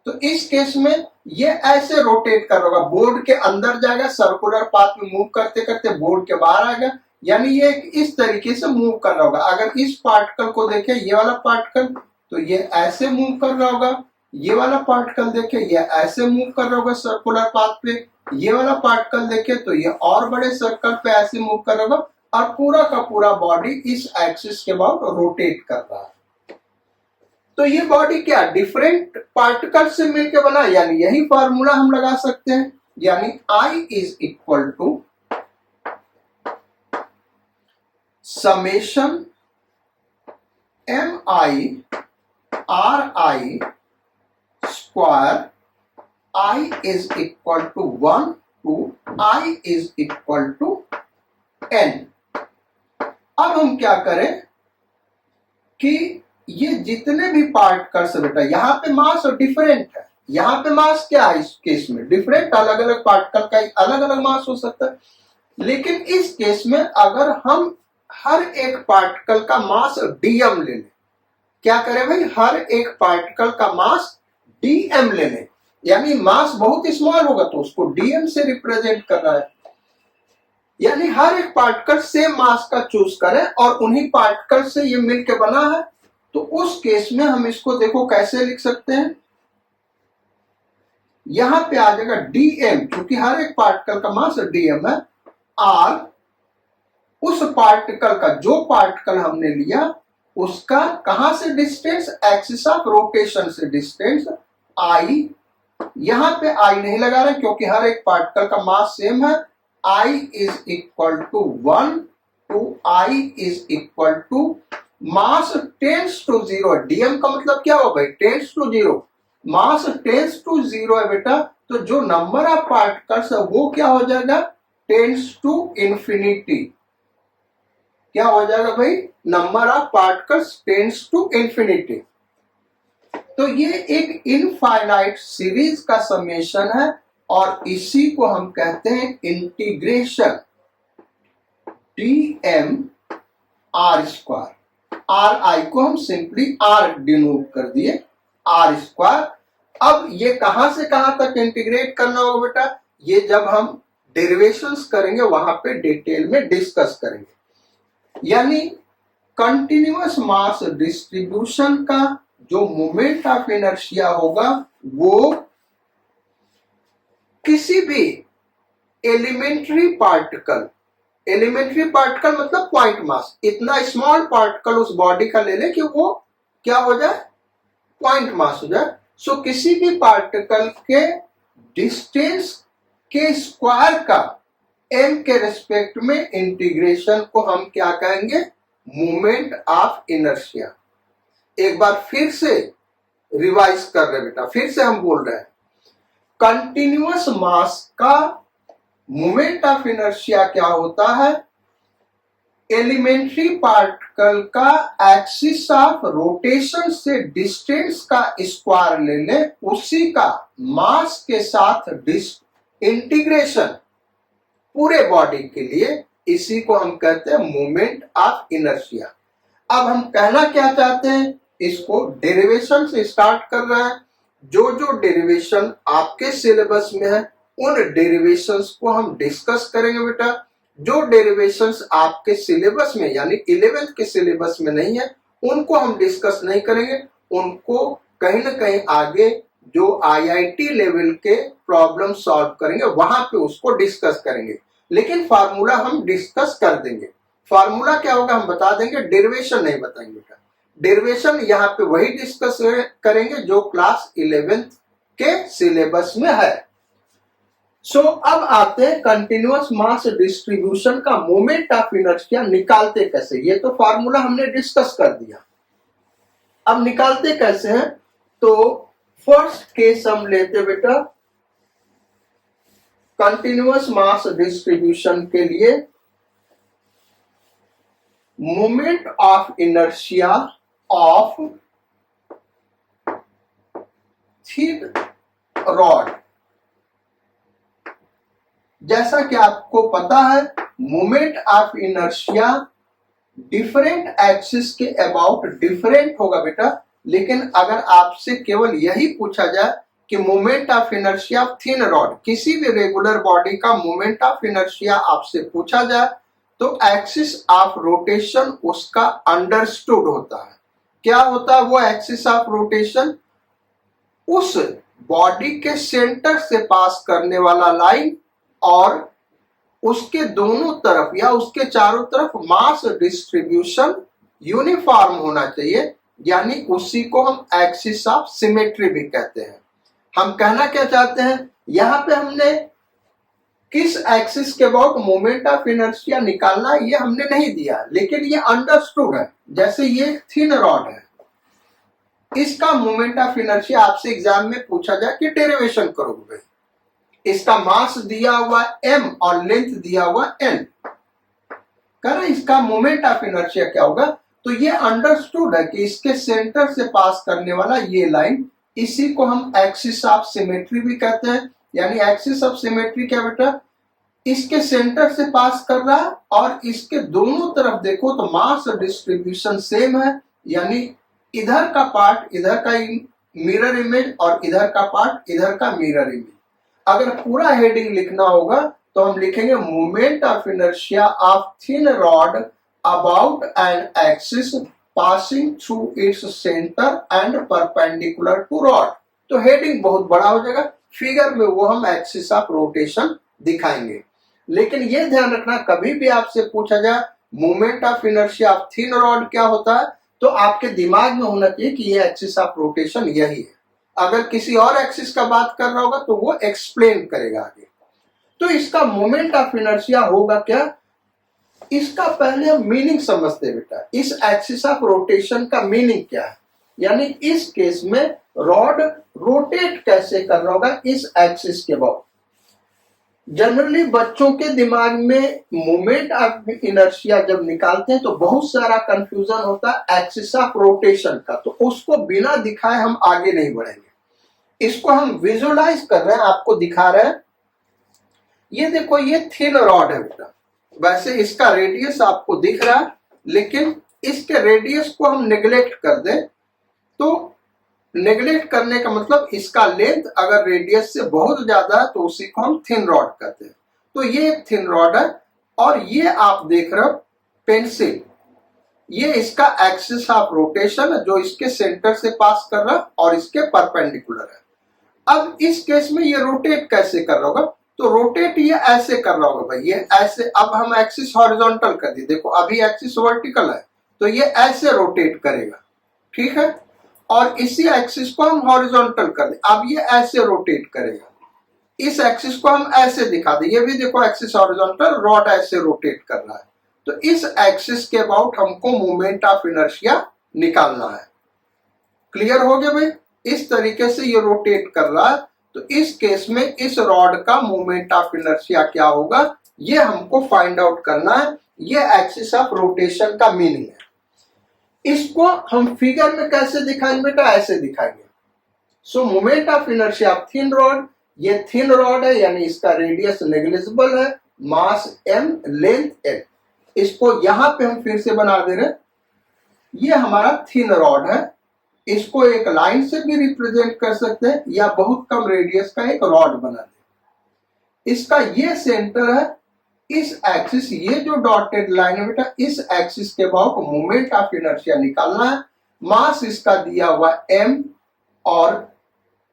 तो इस केस में ये ऐसे रोटेट कर रहा होगा, बोर्ड के अंदर जाएगा, सर्कुलर पाथ में मूव करते करते बोर्ड के बाहर आएगा, यानी ये इस तरीके से मूव कर रहा होगा। अगर इस पार्टिकल को देखें, ये वाला पार्टिकल, तो ये ऐसे मूव कर रहा होगा, ये वाला पार्टिकल देखें ये ऐसे मूव कर रहा होगा सर्कुलर पाथ पे, ये वाला पार्टिकल देखें तो ये और बड़े सर्कल पे ऐसे मूव कर रहा होगा, और पूरा का पूरा बॉडी इस एक्सिस के अबाउट रोटेट कर रहा है। तो ये बॉडी क्या डिफरेंट पार्टिकल से मिलकर बना, यानी यही फॉर्मूला हम लगा सकते हैं, यानी I is equal to summation MI RI square, I is equal to 1 to I is equal to n। अब हम क्या करें कि ये जितने भी पार्टिकल्स है बेटा, यहां पे मास डिफरेंट है, यहाँ पे मास क्या है, इस केस में डिफरेंट अलग अलग पार्टिकल का अलग अलग मास हो सकता है, लेकिन इस केस में अगर हम हर एक पार्टिकल का मास डीएम ले लें, क्या करें भाई, हर एक पार्टिकल का मास डीएम ले लें, यानी मास बहुत स्मॉल होगा तो उसको डीएम से रिप्रेजेंट कर रहा है, यानी हर एक पार्टिकल सेम मास का चूज करें और उन्हीं पार्टिकल से ये मिलके बना है, तो उस केस में हम इसको देखो कैसे लिख सकते हैं, यहां पे आ जाएगा डीएम, क्योंकि हर एक पार्टिकल का मास डीएम है, आर उस पार्टिकल का, जो पार्टिकल हमने लिया उसका कहां से डिस्टेंस, एक्सिस ऑफ रोटेशन से डिस्टेंस, आई, यहां पे आई नहीं लगा रहे क्योंकि हर एक पार्टिकल का मास सेम है, I is equal to 1 to I is equal to mass tends to 0, DM का मतलब क्या हो भाई, tends to 0, mass tends to 0 है बेटा, तो जो नंबर ऑफ पार्टिकल्स है वो क्या हो जाएगा, टेंस टू इंफिनिटी, क्या हो जाएगा भाई, number of particles tends to infinity. तो ये एक इनफाइनाइट सीरीज का समेशन है और इसी को हम कहते हैं integration dm r square, are आई को हम सिंपली आर डिनोट कर दिए, आर स्क्वायर। अब ये कहां से कहां तक इंटीग्रेट करना होगा बेटा, ये जब हम डेरिवेशंस करेंगे वहां पे डिटेल में डिस्कस करेंगे, यानी कंटिन्यूअस मास डिस्ट्रीब्यूशन का जो मोमेंट ऑफ इनर्शिया होगा वो किसी भी एलिमेंट्री पार्टिकल, एलिमेंट्री पार्टिकल मतलब पॉइंट मास, इतना स्मॉल पार्टिकल उस बॉडी का ले ले कि वो क्या हो जाए, पॉइंट मास हो जाए। सो किसी भी पार्टिकल के डिस्टेंस के स्क्वायर का m के रेस्पेक्ट में इंटीग्रेशन को हम क्या कहेंगे, मोमेंट ऑफ इनर्शिया। एक बार फिर से रिवाइज कर रहे बेटा, फिर से हम बोल रहे हैं, कंटिन्यूअस मास का मोमेंट ऑफ इनर्शिया क्या होता है, एलिमेंट्री पार्टिकल का एक्सिस ऑफ रोटेशन से डिस्टेंस का स्क्वायर ले ले, उसी का मास के साथ इंटीग्रेशन पूरे बॉडी के लिए, इसी को हम कहते हैं मोमेंट ऑफ इनर्शिया। अब हम कहना क्या चाहते हैं, इसको डेरिवेशन से स्टार्ट कर रहे हैं, जो जो डेरिवेशन आपके सिलेबस में है उन डेरिवेशंस को हम डिस्कस करेंगे बेटा, जो डेरिवेशंस आपके सिलेबस में यानी 11th के सिलेबस में नहीं है उनको हम डिस्कस नहीं करेंगे, उनको कहीं ना कहीं आगे जो आईआईटी लेवल के प्रॉब्लम सॉल्व करेंगे वहां पे उसको डिस्कस करेंगे, लेकिन फार्मूला हम डिस्कस कर देंगे। फार्मूला क्या होगा हम बता देंगे, डेरिवेशन नहीं बताएंगे बेटा, डेरिवेशन यहाँ पे वही डिस्कस करेंगे जो क्लास 11th के सिलेबस में है। सो अब आते हैं कंटिन्यूअस मास डिस्ट्रीब्यूशन का मोमेंट ऑफ इनर्शिया निकालते कैसे, ये तो फार्मूला हमने डिस्कस कर दिया, अब निकालते कैसे हैं, तो फर्स्ट केस हम लेते बेटा कंटिन्यूअस मास डिस्ट्रीब्यूशन के लिए moment of inertia of thin rod. जैसा कि आपको पता है moment of inertia different axis के अबाउट डिफरेंट होगा बेटा, लेकिन अगर आपसे केवल यही पूछा जाए कि moment of inertia of thin rod, किसी भी रेगुलर बॉडी का मोमेंट ऑफ इनर्शिया आपसे पूछा जाए तो एक्सिस ऑफ रोटेशन उसका अंडरस्टूड होता है। क्या होता है वो एक्सिस ऑफ रोटेशन, उस बॉडी के सेंटर से पास करने वाला लाइन और उसके दोनों तरफ या उसके चारों तरफ मास डिस्ट्रीब्यूशन यूनिफॉर्म होना चाहिए, यानी उसी को हम एक्सिस ऑफ सिमेट्री भी कहते हैं। हम कहना क्या चाहते हैं, यहां पे हमने किस एक्सिस के अबाउट मोमेंट ऑफ इनर्शिया निकालना है ये हमने नहीं दिया, लेकिन ये अंडरस्टूड है। जैसे ये थिन रॉड है, इसका मोमेंट ऑफ इनर्शिया आपसे एग्जाम में पूछा जाए कि डेरिवेशन करोगे भाई, इसका मास दिया हुआ m और लेंथ दिया हुआ n, कह इसका मोमेंट ऑफ इनर्शिया क्या होगा, तो ये अंडरस्टूड है कि इसके सेंटर से पास करने वाला ये लाइन इसी को हम एक्सिस ऑफ सिमेट्री भी कहते हैं। यानी एक्सिस ऑफ सिमेट्री क्या बेटा, इसके सेंटर से पास कर रहा है और इसके दोनों तरफ देखो तो मास डिस्ट्रीब्यूशन सेम है। यानी इधर का पार्ट इधर का मिरर इमेज और इधर का पार्ट इधर का मिरर इमेज। अगर पूरा हेडिंग लिखना होगा तो हम लिखेंगे moment of inertia of thin rod about an axis passing through its centre and perpendicular to rod. तो हेडिंग बहुत बड़ा हो जाएगा, फिगर में वो हम एक्सिस ऑफ रोटेशन दिखाएंगे। लेकिन ये ध्यान रखना, कभी भी आपसे पूछा जाए moment of inertia of thin rod क्या होता है, तो आपके दिमाग में होना चाहिए कि ये एक्सिस ऑफ रोटेशन यही है। अगर किसी और एक्सिस का बात कर रहा होगा तो वो एक्सप्लेन करेगा आगे। तो इसका मोमेंट ऑफ इनर्शिया होगा क्या, इसका पहले हम मीनिंग समझते हैं बेटा। इस एक्सिस ऑफ रोटेशन का मीनिंग क्या है, यानी इस केस में रॉड रोटेट कैसे कर रहा होगा इस एक्सिस के बाद। जनरली बच्चों के दिमाग में मोमेंट ऑफ इनर्शिया जब निकालते हैं तो बहुत सारा कंफ्यूजन होता है एक्सिस ऑफ रोटेशन का, तो उसको बिना दिखाए हम आगे नहीं बढ़ेंगे। इसको हम विजुअलाइज कर रहे हैं, आपको दिखा रहे हैं। ये देखो, ये थिन रॉड है बेटा। वैसे इसका रेडियस आपको दिख रहा है, लेकिन इसके रेडियस को हम नेग्लेक्ट कर दें तो नेग्लेक्ट करने का मतलब इसका लेंथ अगर रेडियस से बहुत ज्यादा है तो उसी को हम थिन रॉड कहते हैं। तो ये एक थिन रॉड है और ये आप देख रहे हो पेंसिल, ये इसका एक्सिस ऑफ रोटेशन है जो इसके सेंटर से पास कर रहा है और इसके परपेंडिकुलर है। अब इस केस में ये रोटेट कैसे कर रहा होगा, तो रोटेट ये ऐसे कर रहा होगा भाई, ये ऐसे। अब हम एक्सिस हॉरिजॉन्टल कर दिए, देखो अभी एक्सिस वर्टिकल है तो ये ऐसे रोटेट करेगा, ठीक है। और इसी एक्सिस को हम हॉरिजॉन्टल कर दें, अब ये ऐसे रोटेट करेगा। इस एक्सिस को हम ऐसे दिखा दें, ये भी देखो एक्सिस हॉरिजॉन्टल, रॉड ऐसे रोटेट कर रहा है। तो इस एक्सिस के अबाउट हमको मोमेंट ऑफ इनर्शिया निकालना है। क्लियर हो गया भाई, इस तरीके से ये रोटेट कर रहा है। तो इस केस में इस रॉड का मोमेंट ऑफ इनर्शिया क्या होगा, ये हमको फाइंड आउट करना है। ये एक्सिस ऑफ रोटेशन का मीनिंग है। इसको हम फिगर में कैसे दिखाएंगे बेटा, ऐसे दिखाएंगे। सो moment of inertia of thin rod, ये थिन रॉड है यानी इसका रेडियस नेग्लिजिबल है, मास m, लेंथ l। इसको यहां पे हम फिर से बना दे रहे हैं, ये हमारा थिन रॉड है। इसको एक लाइन से भी रिप्रेजेंट कर सकते हैं या बहुत कम रेडियस का एक रॉड बना दे। इसका ये सेंटर है, इस एक्सिस, ये जो डॉटेड लाइन है बेटा, इस एक्सिस के अबाउट मोमेंट ऑफ इनर्शिया निकालना है। मास इसका दिया हुआ m और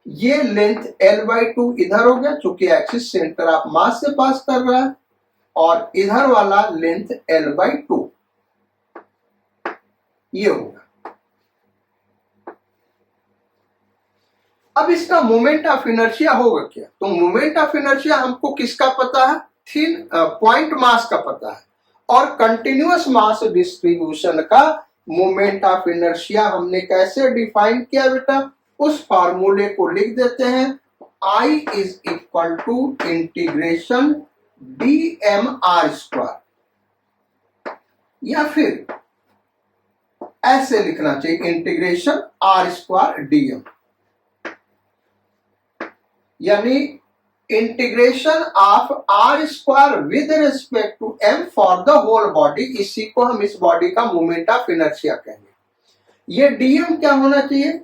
ये लेंथ l/2 इधर हो गया, चूंकि एक्सिस सेंटर ऑफ मास से पास कर रहा है, और इधर वाला लेंथ l/2 ये होगा। अब इसका मोमेंट ऑफ इनर्शिया होगा क्या, तो मोमेंट ऑफ इनर्शिया हमको किसका पता है, थिन पॉइंट मास का पता है। और कंटिन्यूअस मास डिस्ट्रीब्यूशन का मोमेंट ऑफ इनर्शिया हमने कैसे डिफाइन किया बेटा, उस फार्मूले को लिख देते हैं, I is equal to integration dmr², या फिर ऐसे लिखना चाहिए इंटीग्रेशन r² dm, यानी integration of r² with respect to m for the whole body. इसी को हम इस बॉडी का मोमेंट ऑफ इनर्शिया कहेंगे। ये dm क्या होना चाहिए,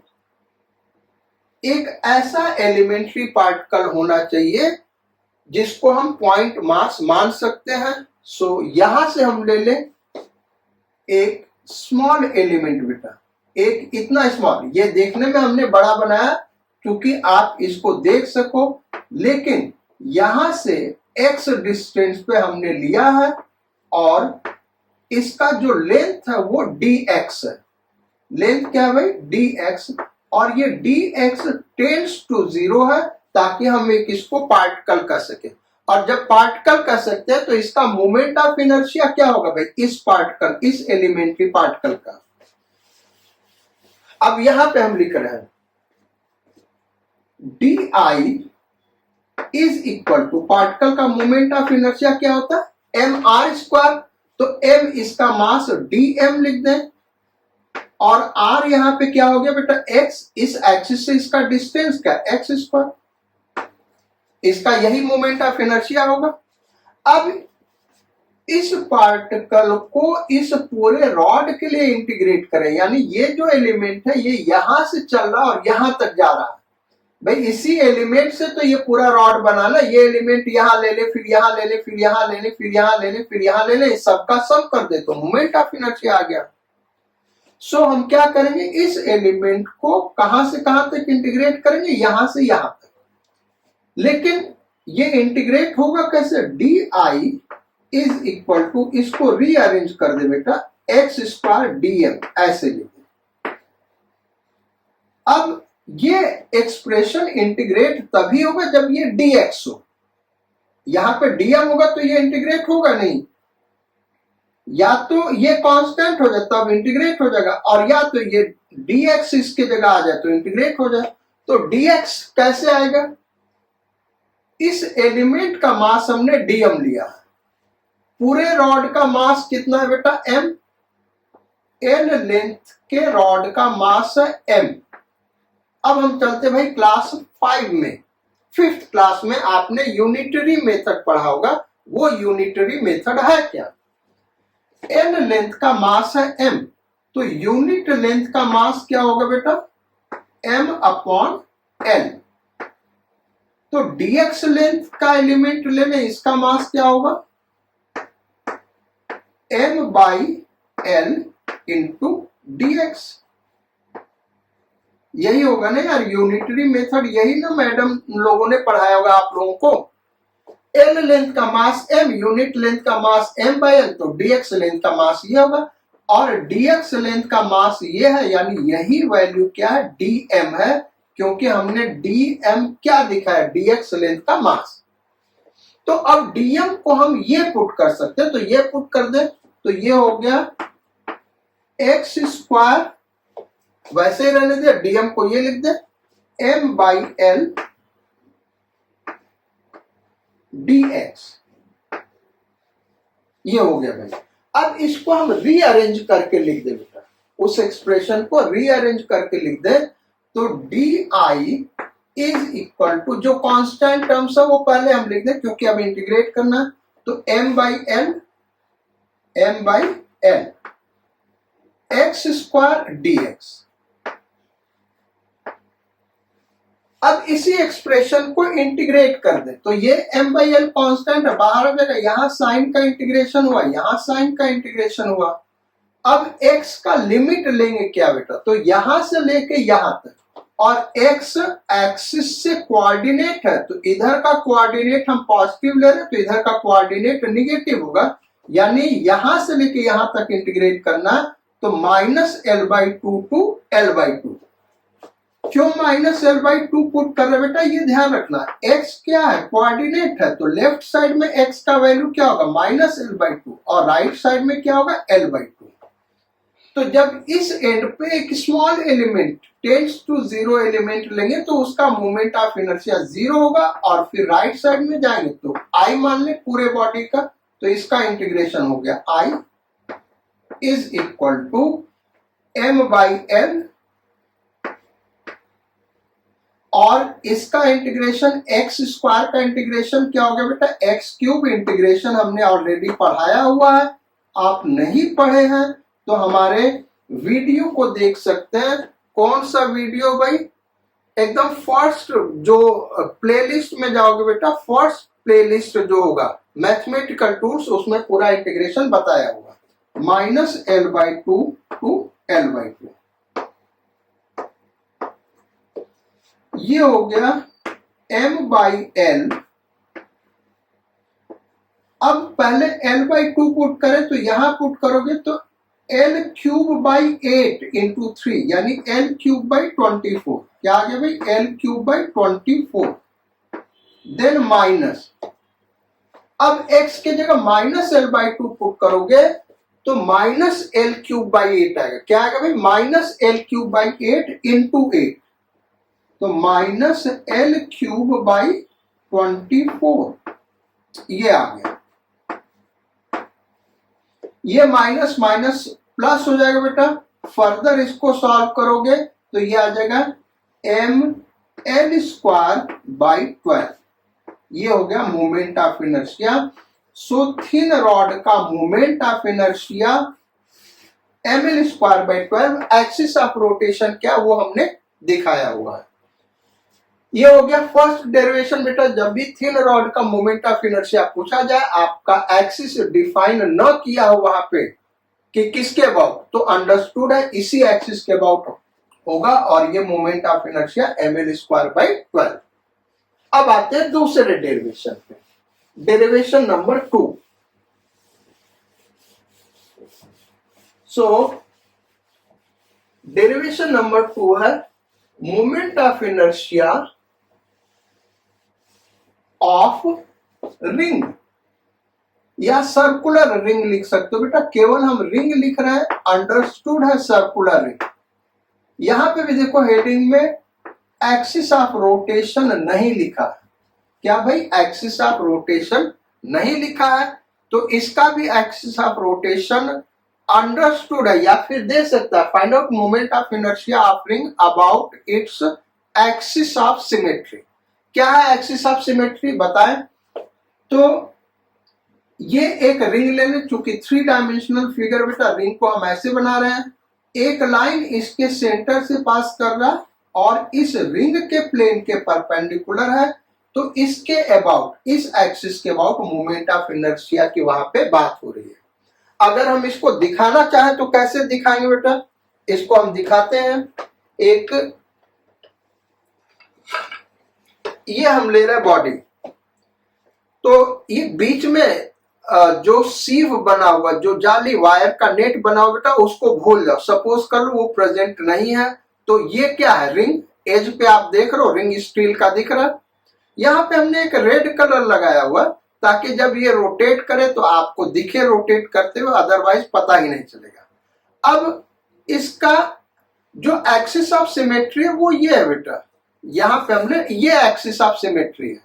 एक ऐसा एलिमेंट्री पार्टिकल होना चाहिए जिसको हम पॉइंट मास मान सकते हैं। सो यहां से हम ले लें एक स्मॉल एलिमेंट बेटा, एक इतना स्मॉल, ये देखने में हमने बड़ा बनाया क्योंकि आप इसको देख सको, लेकिन यहां से x डिस्टेंस पे हमने लिया है और इसका जो लेंथ है वो dx है। लेंथ क्या है भाई, dx, और ये dx टेंड्स टू 0 है ताकि हम एक इसको पार्टिकल कर सके। और जब पार्टिकल कर सकते हैं तो इसका मोमेंट ऑफ इनर्शिया क्या होगा भाई, इस पार्टिकल, इस एलिमेंट्री पार्टिकल का। अब यहां पे हम लिख रहे हैं di is equal to, particle का मोमेंट ऑफ इनर्शिया क्या होता है, mr², तो m इसका मास dm लिख दें, और r यहां पे क्या हो गया बेटा, x, इस एक्सिस से इसका डिस्टेंस क्या, x स्क्वायर, इसका यही मोमेंट ऑफ इनर्शिया होगा। अब इस पार्टिकल को इस पूरे रॉड के लिए इंटीग्रेट करें, यानी ये जो एलिमेंट है ये यहां से चल रहा और यहां तक जा रहा है। भाई इसी एलिमेंट से तो ये पूरा रॉड बना ना, ये एलिमेंट यहां ले ले, फिर यहां ले ले, फिर यहां ले ले, फिर यहां ले ले, फिर यहां ले ले, सबका सम कर दे तो मोमेंट ऑफ इनर्शिया आ गया। सो हम क्या करेंगे, इस एलिमेंट को कहां से कहां तक इंटीग्रेट करेंगे, यहां से यहां तक। लेकिन ये इंटीग्रेट होगा कैसे, D I is equal to, इसको रीअरेंज कर दे बेटा, एक्स स्क्वायर डीएम, ऐसे लिखे। अब ये एक्सप्रेशन इंटीग्रेट तभी होगा जब ये dx हो, यहां पे dm होगा तो ये इंटीग्रेट होगा नहीं, या तो ये कांस्टेंट हो जाए तब इंटीग्रेट हो जाएगा, और या तो ये dx इसके जगह आ जाए तो इंटीग्रेट हो जाए। तो dx कैसे आएगा, इस एलिमेंट का मास हमने dm लिया, पूरे रॉड का मास कितना है बेटा, m, n लेंथ के रॉड का मास है m। अब हम चलते भाई क्लास 5 में, 5th क्लास में आपने यूनिटरी मेथड पढ़ा होगा, वो यूनिटरी मेथड है क्या, n लेंथ का मास है m, तो यूनिट लेंथ का मास क्या होगा बेटा, m अपॉन n। तो dx लेंथ का एलिमेंट ले लें, इसका मास क्या होगा, m by l into dx। यही होगा ना यार यूनिटरी मेथड, यही ना मैडम लोगों ने पढ़ाया होगा आप लोगों को। l लेंथ का मास m, यूनिट लेंथ का मास m बाई l, तो dx लेंथ का मास ये होगा, और dx लेंथ का मास ये है, यानी यही वैल्यू क्या है, dm है, क्योंकि हमने dm क्या दिखा है, dx लेंथ का मास। तो अब dm को हम ये पुट कर सकते हैं, तो ये पुट कर दे तो ये हो गया एक्स स्क्वायर, वैसे ही रहने दे, dm को ये लिख दे m बाई l dx, ये हो गया भाई। अब इसको हम रीअरेंज करके लिख दे बेटा, उस एक्सप्रेशन को रीअरेंज करके लिख दे, तो di इज इक्वल टू, जो कांस्टेंट टर्म्स है वो पहले हम लिख दे क्योंकि अब इंटीग्रेट करना है, तो m by l x square dx। अब इसी एक्सप्रेशन को इंटीग्रेट कर दे, तो ये m बाई एल कॉन्स्टेंट है, बाहर आ जाएगा, यहां साइन का इंटीग्रेशन हुआ, यहां साइन का इंटीग्रेशन हुआ। अब x का लिमिट लेंगे क्या बेटा, तो यहां से लेके यहां तक, और x एक्सिस से कोऑर्डिनेट है, तो इधर का कोऑर्डिनेट हम पॉजिटिव ले रहे हैं, तो इधर का कोऑर्डिनेट निगेटिव होगा, यानी यहां से लेके यहां तक इंटीग्रेट करना है, तो -l/2 टू l/2। क्यों -l/2 पुट कर रहे बेटा, ये ध्यान रखना, x क्या है, कोऑर्डिनेट है, तो लेफ्ट साइड में x का वैल्यू क्या होगा, -l/2, और राइट साइड में क्या होगा, l/2। तो जब इस एंड पे एक small element tends to 0 element लेंगे तो उसका मोमेंट ऑफ इनर्शिया 0 होगा, और फिर राइट साइड में जाएंगे तो I मान ले पूरे बॉडी का, तो इसका इंटीग्रेशन हो गया I is equal to m by l, और इसका इंटीग्रेशन एक्स स्क्वायर का इंटीग्रेशन क्या हो गया बेटा, एक्स क्यूब। इंटीग्रेशन हमने ऑलरेडी पढ़ाया हुआ है, आप नहीं पढ़े हैं तो हमारे वीडियो को देख सकते हैं। कौन सा वीडियो भाई, एकदम फर्स्ट जो प्लेलिस्ट में जाओगे बेटा, फर्स्ट प्लेलिस्ट जो होगा मैथमेटिकल टूल्स, उसमें पूरा इंटीग्रेशन बताया हुआ, -l/2 टू l/2। ये हो गया m बाई l। अब पहले l/2 पुट करें, तो यहां पुट करोगे तो l³/8 इंटू 3, यानी l³/24। क्या आ गया भाई, l³/24। देन माइनस, अब x के जगह -l/2 पुट करोगे तो -l³/8 आएगा। क्या आएगा भाई, -l³/8 इंटू 8, तो -l³/24 ये आ गया। ये माइनस माइनस प्लस हो जाएगा बेटा, फर्दर इसको सॉल्व करोगे तो ये आ जाएगा ml²/12। ये हो गया moment of inertia. So thin rod का moment of inertia ml²/12। Axis of rotation क्या वो हमने दिखाया हुआ है। ये हो गया फर्स्ट डेरिवेशन बेटा। जब भी थिन रॉड का मोमेंट ऑफ इनर्शिया पूछा जाए, आपका एक्सिस डिफाइन न किया हो वहां पे कि किसके अबाउट, तो अंडरस्टूड है इसी एक्सिस के अबाउट होगा और ये मोमेंट ऑफ इनर्शिया ml²/12। अब आते हैं दूसरे डेरिवेशन पे, डेरिवेशन नंबर 2। सो डेरिवेशन नंबर 2 है moment of inertia of ring, या सर्कुलर रिंग लिख सकते हो बेटा। केवल हम रिंग लिख रहे हैं, अंडरस्टूड है सर्कुलर रिंग। यहां पे भी देखो हेडिंग में एक्सिस ऑफ रोटेशन नहीं लिखा है। क्या भाई, एक्सिस ऑफ रोटेशन नहीं लिखा है, तो इसका भी एक्सिस ऑफ रोटेशन अंडरस्टूड है, या फिर दे सकता है find out moment of inertia of ring about its axis of symmetry. क्या है एक्सिस ऑफ सिमेट्री बताएं। तो ये एक रिंग ले लें, चूंकि 3 डायमेंशनल फिगर बेटा, रिंग को हम ऐसे बना रहे हैं, एक लाइन इसके सेंटर से पास कर रहा है और इस रिंग के प्लेन के परपेंडिकुलर है, तो इसके अबाउट, इस एक्सिस के अबाउट मोमेंट ऑफ इनर्शिया की वहां पे बात हो रही है। अगर हम इसको दिखाना चाहें तो कैसे दिखाएंगे बेटा, इसको हम दिखाते हैं। एक ये हम ले रहे हैं बॉडी, तो ये बीच में जो सीव बना हुआ, जो जाली वायर का नेट बना हुआ बेटा, उसको भूल जाओ। सपोज कर लो वो प्रेजेंट नहीं है, तो ये क्या है, रिंग। एज पे आप देख रहे हो रिंग स्टील का दिख रहा है। यहाँ पे हमने एक रेड कलर लगाया हुआ ताकि जब ये रोटेट करे तो आपको दिखे रोटेट करते हुए, अदरवाइज पता ही नहीं चलेगा। अब इसका जो एक्सिस ऑफ सिमेट्री है वो ये है बेटा, यहाँ पे हमने ये एक्सिस ऑफ सिमेट्री है,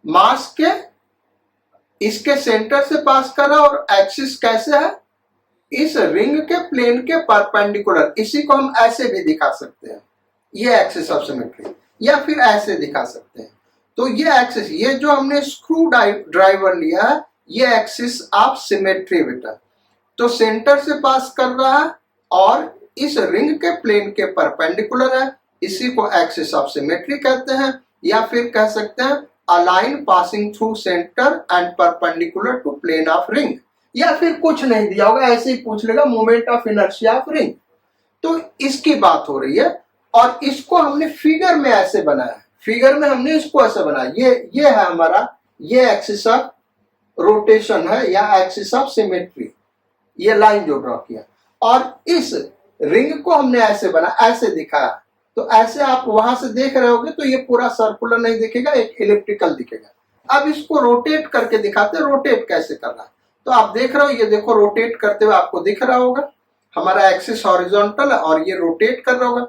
मास के इसके सेंटर से पास कर रहा और एक्सिस कैसे है, इस रिंग के प्लेन के परपेंडिकुलर। इसी को हम ऐसे भी दिखा सकते हैं, ये एक्सिस ऑफ सिमेट्री, या फिर ऐसे दिखा सकते हैं। तो ये एक्सिस, ये जो हमने स्क्रू ड्राइवर लिया है, ये एक्सिस ऑफ सिमेट्री बेटा। तो सेंटर से पास कर रहा है और इस रिंग के प्लेन के परपेंडिकुलर है, इसी को एक्सिस ऑफ सिमेट्री कहते हैं। या फिर कह सकते हैं a line passing through center and perpendicular to plane of ring। या फिर कुछ नहीं दिया होगा, ऐसे ही पूछ लेगा moment of inertia of ring, तो इसकी बात हो रही है। और इसको हमने फिगर में ऐसे बनाया, फिगर में हमने इसको ऐसे बनाया, ये है हमारा, ये एक्सिस ऑफ रोटेशन है या एक्सिस ऑफ सिमेट्री, ये लाइन जो ड्रॉ किया, और इस रिंग को हमने ऐसे बना, ऐसे दिखाया। तो ऐसे आप वहां से देख रहे होगे तो ये पूरा सर्कुलर नहीं दिखेगा, एक इलिप्टिकल दिखेगा। अब इसको रोटेट करके दिखाते हैं, रोटेट कैसे करना है। तो आप देख रहे हो, ये देखो रोटेट करते हुए आपको दिख रहा होगा, हमारा एक्सिस हॉरिजॉन्टल है और ये रोटेट कर रहा होगा।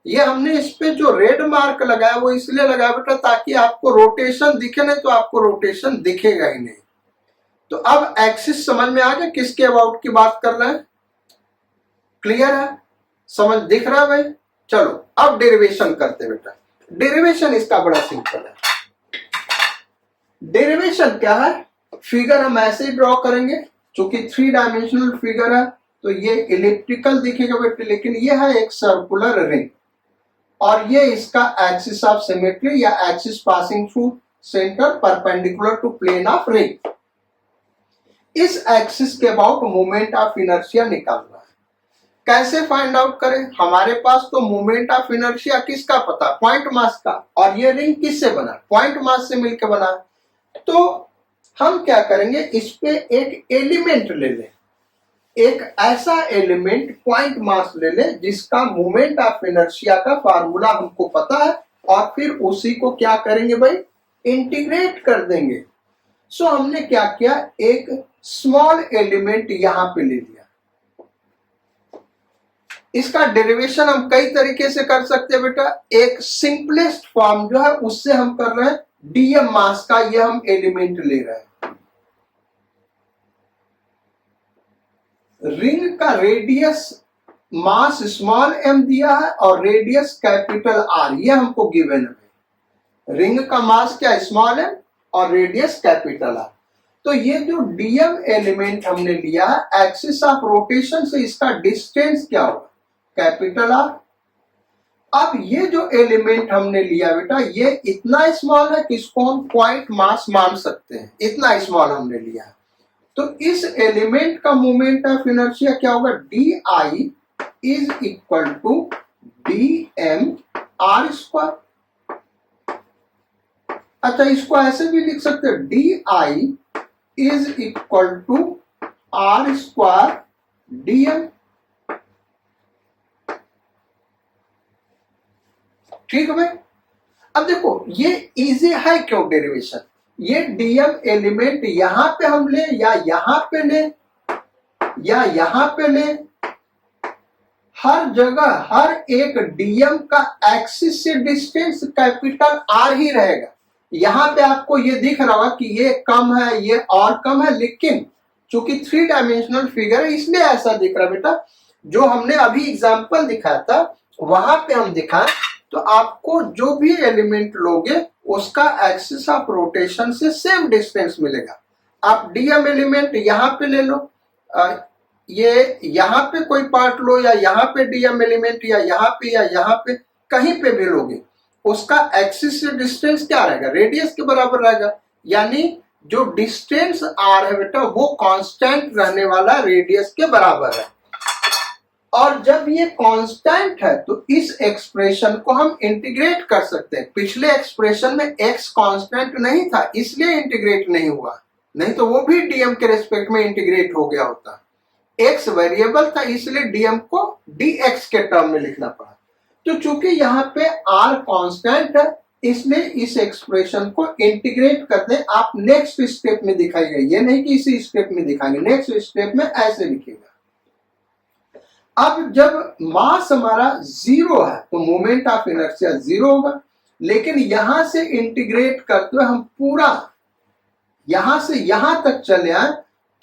ये हमने इस पे जो रेड मार्क लगाया वो इसलिए लगाया बेटा ताकि आपको रोटेशन दिखे, नहीं तो आपको रोटेशन दिखेगा ही नहीं। तो अब एक्सिस समझ में आ गया किसके अबाउट की बात कर रहे हैं, क्लियर है, समझ दिख रहा है भाई। चलो अब डेरिवेशन करते बेटा। डेरिवेशन इसका बड़ा सिंपल है। डेरिवेशन क्या है, फिगर हम ऐसे ही ड्रॉ करेंगे, चूंकि 3 डायमेंशनल फिगर है तो ये इलिप्टिकल दिखेगा बेटा, लेकिन ये है एक सर्कुलर रिंग और ये इसका एक्सिस ऑफ सिमेट्री या axis passing through centre perpendicular to plane of ring. इस एक्सिस के अबाउट मोमेंट ऑफ इनर्शिया निकालना है। कैसे फाइंड आउट करें, हमारे पास तो मोमेंट ऑफ इनर्शिया किसका पता, पॉइंट मास का, और ये रिंग किससे बना, पॉइंट मास से मिलकर बना। तो हम क्या करेंगे, इस पे एक एलिमेंट ले लें, एक ऐसा एलिमेंट पॉइंट मास ले लें जिसका मोमेंट ऑफ इनर्शिया का फार्मूला हमको पता है, और फिर उसी को क्या करेंगे भाई, इंटीग्रेट कर देंगे। सो हमने क्या किया, एक स्मॉल एलिमेंट यहां पे ले लिया। इसका डेरिवेशन हम कई तरीके से कर सकते हैं बेटा। एक सिंपलेस्ट फॉर्म जो है उससे हम कर रहे हैं, डीएम मास का ये हम एलिमेंट ले रहे हैं। रिंग का रेडियस मास स्मॉल m दिया है और रेडियस कैपिटल R, ये हमको गिवन है। रिंग का मास क्या, स्मॉल m और रेडियस कैपिटल R। तो ये जो dm एलिमेंट हमने लिया है, एक्सिस ऑफ रोटेशन से इसका डिस्टेंस क्या होगा, कैपिटल R। अब ये जो एलिमेंट हमने लिया बेटा, ये इतना स्मॉल है कि इसको हम पॉइंट मास मान सकते हैं, इतना स्मॉल हमने लिया है। तो इस एलिमेंट का मोमेंट ऑफ इनर्शिया क्या होगा, di is equal to dm r square. अच्छा, इसको ऐसे भी लिख सकते हैं, di is equal to r square dm। ठीक है भाई। अब देखो ये इजी है क्यों डेरिवेशन, ये dm एलिमेंट यहां पे हम ले या यहां पे ले या यहां पे ले, हर जगह हर एक dm का एक्सिस से डिस्टेंस कैपिटल R ही रहेगा। यहां पे आपको ये दिख रहा होगा कि ये कम है, ये और कम है, लेकिन चूंकि 3 डायमेंशनल फिगर है इसलिए ऐसा दिख रहा है बेटा। जो हमने अभी एग्जांपल दिखाया था वहां पे हम दिखाएं तो आपको जो भी एलिमेंट लोगे उसका एक्सिस ऑफ रोटेशन से सेम डिस्टेंस मिलेगा। आप dm एलिमेंट यहां पे ले लो, ये यहां पे कोई पार्ट लो या यहां पे dm एलिमेंट या यहां पे कहीं पे भी लोगे, उसका एक्सिस से डिस्टेंस क्या रहेगा, रेडियस के बराबर रहेगा। यानी जो डिस्टेंस r है बेटा वो कांस्टेंट रहने वाला रेडियस के बराबर है। और जब ये कांस्टेंट है तो इस एक्सप्रेशन को हम इंटीग्रेट कर सकते हैं। पिछले एक्सप्रेशन में x कांस्टेंट नहीं था इसलिए इंटीग्रेट नहीं हुआ, नहीं तो वो भी dm के रेस्पेक्ट में इंटीग्रेट हो गया होता। x वेरिएबल था इसलिए dm को dx के टर्म में लिखना पड़ा। तो चूंकि यहाँ पे r कांस्टेंट है इसलिए इस एक्सप्रेशन को इंटीग्रेट करते हैं। आप नेक्स्ट स्टेप में दिखाइएगा, ये नहीं कि इसी स्टेप में दिखाएंगे, नेक्स्ट स्टेप में ऐसे लिखिएगा। अब जब मास हमारा 0 है तो मोमेंट ऑफ इनर्शिया 0 होगा, लेकिन यहां से इंटीग्रेट करते हुए हम पूरा यहां से यहां तक चले आए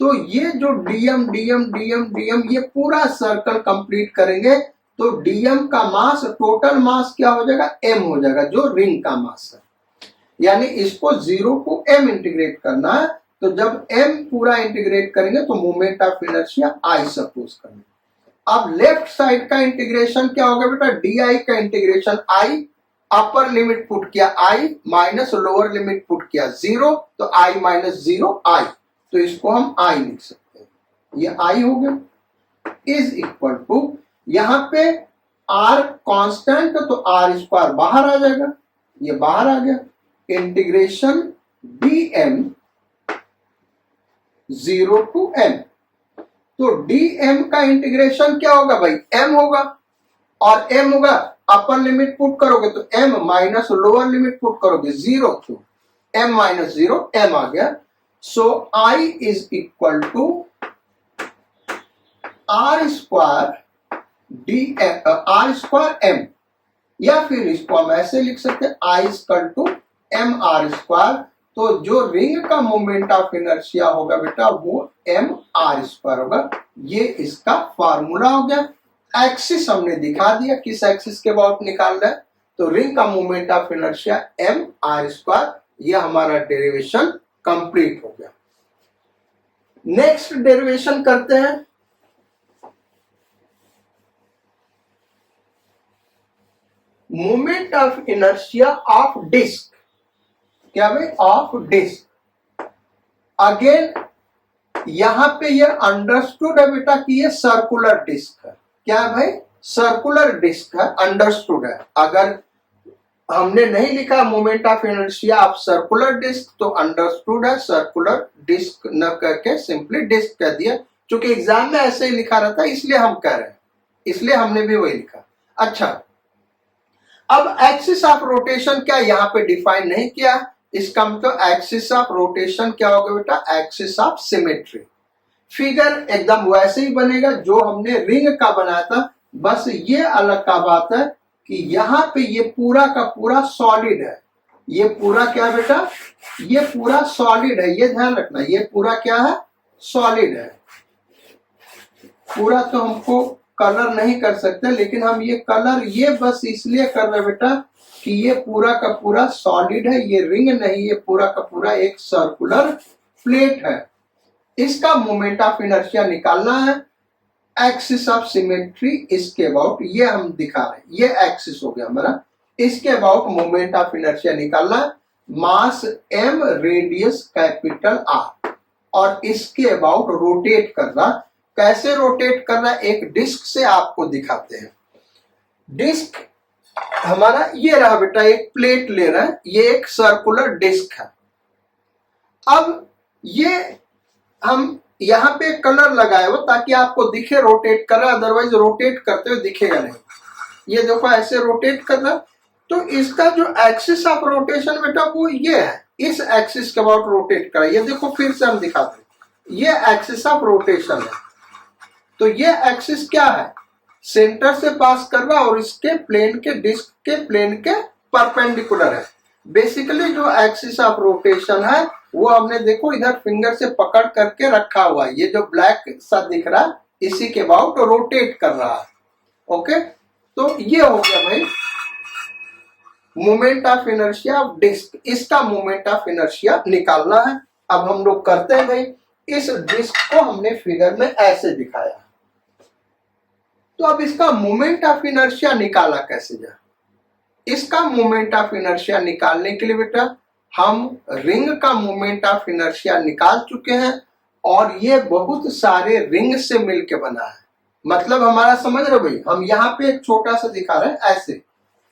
तो ये जो dm ये पूरा सर्कल कंप्लीट करेंगे तो dm का मास, टोटल मास क्या हो जाएगा, m हो जाएगा, जो रिंग का मास है। यानी इसको 0 को m इंटीग्रेट करना है, तो जब m पूरा इंटीग्रेट करेंगे तो moment of inertia I suppose करेंगे। अब लेफ्ट साइड का इंटीग्रेशन क्या होगा बेटा, di का integration I, upper limit put किया I minus lower limit put किया 0, तो I माइनस 0 I, तो इसको हम I लिख सकते हैं, ये I हो गया। इज इक्वल टू यहां पे R कांस्टेंट तो R स्क्वायर बाहर आ जाएगा, ये बाहर आ गया, इंटीग्रेशन dm 0 टू m। तो dm का इंटीग्रेशन क्या होगा भाई, m होगा, और m होगा अपर लिमिट पुट करोगे तो m minus lower limit put करोगे 0, तो m माइनस 0 m आ गया। So I is equal to R square m, या फिर इसको हम ऐसे लिख सकते हैं I equal to m R square. तो जो रिंग का मोमेंट ऑफ इनर्शिया होगा बेटा वो m R स्क्वायर होगा। ये इसका फार्मूला हो गया। एक्सिस हमने दिखा दिया, किस एक्सिस के अबाउट निकाल रहा है, तो रिंग का moment of inertia m R square. ये हमारा डेरिवेशन कंप्लीट हो गया। नेक्स्ट डेरिवेशन करते हैं। Moment of inertia of disc, क्या भाई, ऑफ डिस्क। अगेन यहां पे ये अंडरस्टूड है बेटा कि ये सर्कुलर डिस्क है। क्या है भाई, सर्कुलर डिस्क है, अंडरस्टूड है। अगर हमने नहीं लिखा moment of inertia of circular disc तो अंडरस्टूड है, सर्कुलर डिस्क न करके सिंपली डिस्क कह दिया। क्योंकि एग्जाम में ऐसे ही लिखा रहता है इसलिए हम कह रहे हैं, इसलिए हमने भी वही लिखा। अच्छा, अब एक्सिस ऑफ रोटेशन क्या यहां पे डिफाइन नहीं किया, इसका मतलब एक्सिस ऑफ रोटेशन क्या होगा बेटा, एक्सिस ऑफ सिमेट्री। फिगर एकदम वैसे ही बनेगा जो हमने रिंग का बनाया था, बस ये अलग का बात है कि यहां पे ये पूरा का पूरा सॉलिड है। ये पूरा क्या बेटा, ये पूरा सॉलिड है, ये ध्यान रखना, ये पूरा क्या है, सॉलिड है। पूरा तो हमको कलर नहीं कर सकते, लेकिन हम ये कलर ये बस इसलिए कर रहे हैं बेटा कि ये पूरा का पूरा सॉलिड है, ये रिंग नहीं, ये पूरा का पूरा एक सर्कुलर प्लेट है। इसका मोमेंट ऑफ इनर्शिया निकालना है। एक्सिस ऑफ सिमेट्री इसके अबाउट ये हम दिखा रहे हैं, ये एक्सिस हो गया हमारा। इसके अबाउट मोमेंट ऑफ इनर्शिया निकालना है। मास m, रेडियस कैपिटल R, और इसके अबाउट रोटेट करना। कैसे रोटेट करना, एक डिस्क से आपको दिखाते हैं। डिस्क हमारा ये रहा बेटा, एक प्लेट ले रहा है, ये एक सर्कुलर डिस्क है। अब ये हम यहाँ पे कलर लगाए हो ताकि आपको दिखे रोटेट कर रहा है, अदरवाइज रोटेट करते हुए दिखेगा नहीं। ये देखो ऐसे रोटेट कर रहा, तो इसका जो एक्सिस ऑफ रोटेशन बेटा वो ये है, इस एक्सिस के अबाउट रोटेट कर रहा है। ये देखो फिर से हम दिखाते हैं, ये एक्सिस ऑफ रोटेशन है। तो ये एक्सिस क्या है, सेंटर से पास कर रहा और इसके प्लेन के डिस्क के प्लेन के परपेंडिकुलर है। बेसिकली जो एक्सिस ऑफ रोटेशन है वो हमने देखो इधर फिंगर से पकड़ करके रखा हुआ है। ये जो ब्लैक सा दिख रहा है इसी के अबाउट रोटेट कर रहा है। ओके, तो ये हो गया भाई moment of inertia of disc. इसका मोमेंट ऑफ इनर्शिया निकालना है। अब हम लोग करते हैं भाई, इस डिस्क को हमने फिगर में ऐसे दिखाया, तो अब इसका मोमेंट ऑफ इनर्शिया निकाला कैसे जाए। इसका मोमेंट ऑफ इनर्शिया निकालने के लिए बेटा हम रिंग का मोमेंट ऑफ इनर्शिया निकाल चुके हैं, और ये बहुत सारे रिंग से मिलके बना है। मतलब हमारा समझ रहे भाई, हम यहाँ पे एक छोटा सा दिखा रहे हैं, ऐसे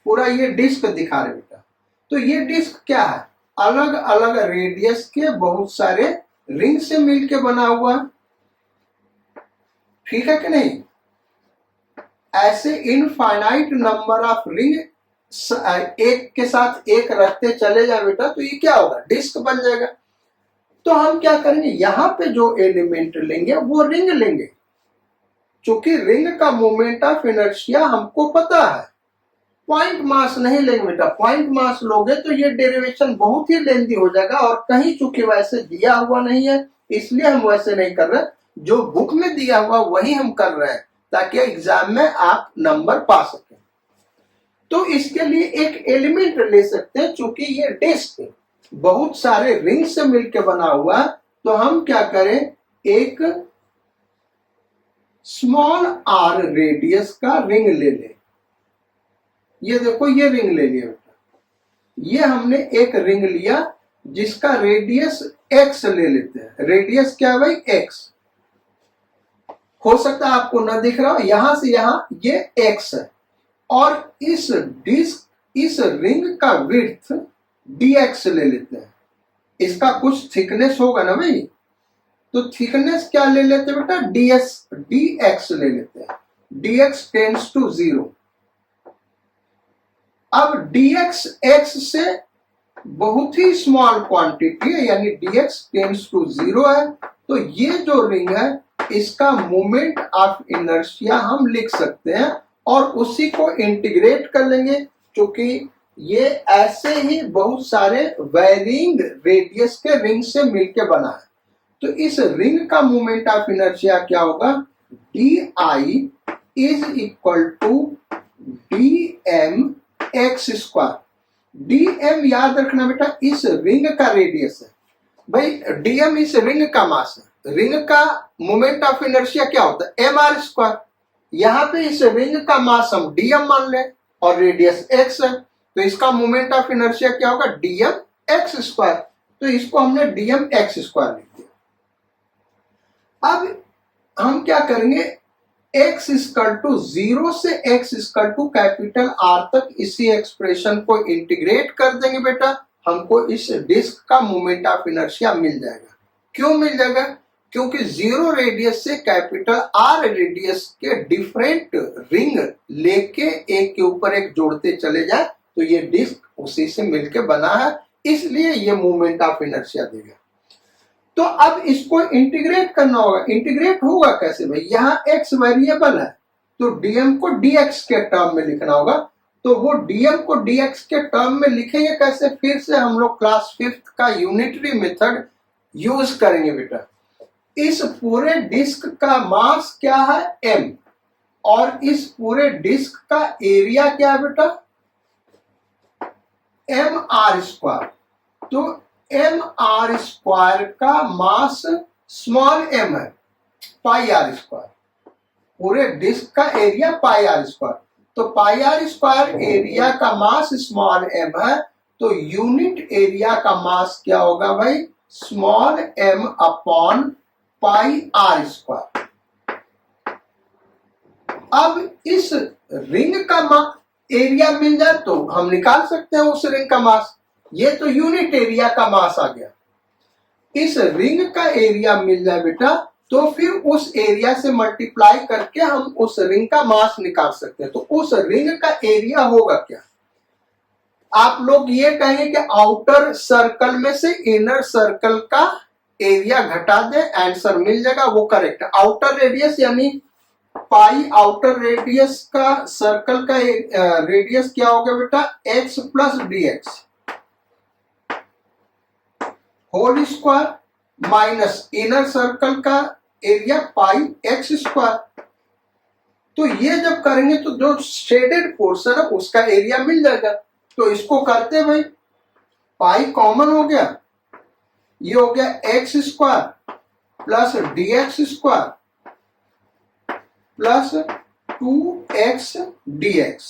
पूरा ये डिस्क दिखा रहे बेटा। तो ये डिस्क क्या है, अलग अलग रेडियस के बहुत सारे रिंग से मिलके बना हुआ है। ठीक है कि नहीं। ऐसे इनफाइनाइट नंबर ऑफ रिंग एक के साथ एक रखते चले जाए बेटा, तो ये क्या होगा, डिस्क बन जाएगा। तो हम क्या करेंगे, यहां पे जो एलिमेंट लेंगे वो रिंग लेंगे। चूंकि रिंग का मोमेंट ऑफ इनर्शिया हमको पता है, पॉइंट मास नहीं लेंगे बेटा। पॉइंट मास लोगे तो ये डेरिवेशन बहुत ही लेंथी हो जाएगा, और कहीं चूंकि वैसे दिया हुआ नहीं है इसलिए हम वैसे नहीं कर रहे। जो बुक में दिया हुआ वही हम कर रहे हैं ताकि एग्जाम में आप नंबर पा सकें। तो इसके लिए एक एलिमेंट ले सकते हैं, चूंकि ये डिस्क बहुत सारे रिंग से मिलकर बना हुआ है, तो हम क्या करें, एक स्मॉल r रेडियस का रिंग ले लें। ये देखो ये रिंग ले लिया बेटा, ये हमने एक रिंग लिया जिसका रेडियस x ले लेते हैं। रेडियस क्या है भाई, x। हो सकता है आपको ना दिख रहा हो, यहां से यहां ये x है, और इस डिस्क इस रिंग का विड्थ dx ले लेते हैं। इसका कुछ थिकनेस होगा ना भाई, तो थिकनेस क्या ले लेते हैं बेटा, dx ले लेते हैं। dx tends to 0। अब dx x से बहुत ही स्मॉल क्वांटिटी है, यानी dx टेंड्स टू 0 है। तो ये जो रिंग है इसका मोमेंट ऑफ इनर्शिया हम लिख सकते हैं, और उसी को इंटीग्रेट कर लेंगे, क्योंकि ये ऐसे ही बहुत सारे वेरिंग रेडियस के रिंग से मिलके बना है। तो इस रिंग का मोमेंट ऑफ इनर्शिया क्या होगा, di is equal to dm x square. dm याद रखना बेटा इस रिंग का रेडियस है भाई, dm इस रिंग का मास है। रिंग का मोमेंट ऑफ इनर्शिया क्या होता है, mr स्क्वायर। यहाँ पे इस रिंग का मास हम dm मान लें और रेडियस x है, तो इसका मोमेंट ऑफ इनर्शिया क्या होगा, dm x स्क्वायर। तो इसको हमने dm x स्क्वायर लिख दिया। अब हम क्या करेंगे, x इक्वल टू 0 से x equal to capital R तक इसी एक्सप्रेशन को इंटीग्रेट कर देंगे बेटा, हमको इस डिस्क का मोमेंट ऑफ इनर्शिया मिल जाएगा। क्यों मिल जाएगा, क्योंकि 0 रेडियस से कैपिटल R रेडियस के डिफरेंट रिंग लेके एक के ऊपर एक जोड़ते चले जाए, तो ये डिस्क उसी से मिलके बना है, इसलिए ये मोमेंट ऑफ इनर्शिया देगा। तो अब इसको इंटीग्रेट करना होगा। इंटीग्रेट होगा कैसे भाई, यहाँ x वेरिएबल है, तो dm को dx के टर्म में लिखना होगा। तो वो dm को dx के टर्म में लिखेंगे कैसे, फिर से हम लोग क्लास 5th का यूनिटरी मेथड यूज करेंगे बेटा। इस पूरे डिस्क का मास क्या है, m। और इस पूरे डिस्क का एरिया क्या है बेटा, एम आर स्क्वायर। तो एम आर स्क्वायर का मास स्मॉल एम है, पाई आर स्क्वायर। पूरे डिस्क का एरिया पाई आर स्क्वायर, तो पाई आर स्क्वायर एरिया का मास स्मॉल एम है, तो यूनिट एरिया का मास क्या होगा भाई, small m upon pi R square. अब इस रिंग का एरिया मिल जाए तो हम निकाल सकते हैं उस रिंग का मास। ये तो यूनिट एरिया का मास आ गया। इस रिंग का एरिया मिल जाए बेटा तो फिर उस एरिया से मल्टीप्लाई करके हम उस रिंग का मास निकाल सकते हैं। तो उस रिंग का एरिया होगा क्या, आप लोग ये कहेंगे कि आउटर सर्कल में से इनर सर्कल का एरिया घटा दे, आंसर मिल जाएगा, वो करेक्ट है। आउटर रेडियस यानी पाई आउटर रेडियस का सर्कल का रेडियस क्या हो गया बेटा, x plus d x whole square minus inner circle का एरिया पाई एक्स स्क्वायर। तो ये जब करेंगे तो जो शेडेड पोर्शन है उसका एरिया मिल जाएगा। तो इसको करते भाई, पाई कॉमन हो गया, ये हो गया x square plus d X square plus 2x dx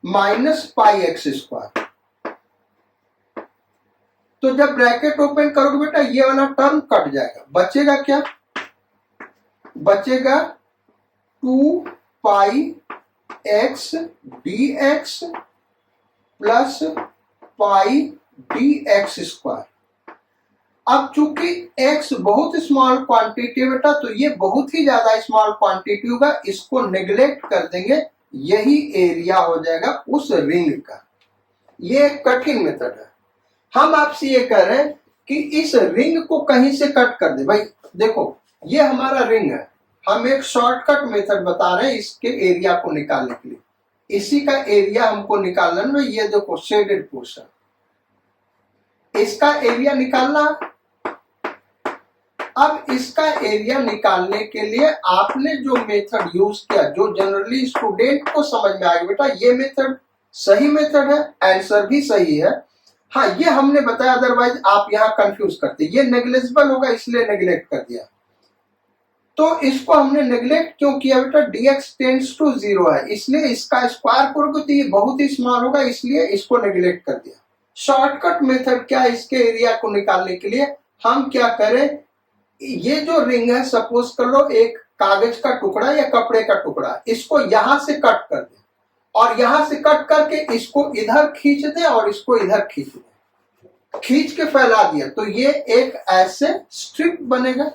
minus pi x square. तो जब ब्रैकेट ओपन करोगे बेटा ये वाला टर्म कट जाएगा, बचेगा क्या, बचेगा 2 pi x D X plus pi D X square. अब चूंकि x बहुत स्मॉल क्वांटिटी है बेटा, तो ये बहुत ही ज्यादा स्मॉल क्वांटिटी होगा, इसको नेग्लेक्ट कर देंगे, यही एरिया हो जाएगा उस रिंग का। ये एक कठिन मेथड है। हम आपसे ये कह रहे हैं कि इस रिंग को कहीं से कट कर दे। भाई देखो ये हमारा रिंग है, हम एक शॉर्टकट मेथड बता रहे हैं इसके एरिया को निकालने के लिए। इसी का एरिया हमको निकालना है। ये देखो शेडेड पोर्शन, इसका एरिया निकालना। अब इसका एरिया निकालने के लिए आपने जो मेथड यूज किया, जो जनरली स्टूडेंट को समझ में आएगा बेटा, ये मेथड सही मेथड है, आंसर भी सही है। हाँ ये हमने बताया, अदरवाइज आप यहाँ कंफ्यूज करते, ये नेग्लेजिबल होगा इसलिए नेग्लेक्ट कर दिया। तो इसको हमने नेग्लेक्ट क्यों किया बेटा, dx टेंड्स टू 0 है, इसलिए इसका स्क्वायर करोगे तो ये बहुत ही स्मॉल होगा, इसलिए इसको नेग्लेक्ट कर दिया। शॉर्टकट मेथड क्या है, इसके एरिया को निकालने के लिए हम क्या करें, ये जो रिंग है सपोज कर लो एक कागज का टुकड़ा या कपड़े का टुकड़ा, इसको यहां से कट कर दे और यहां से कट करके इसको इधर खींच दे और इसको इधर खींच दे, खींच के फैला दिया तो ये एक ऐसे स्ट्रिप बनेगा।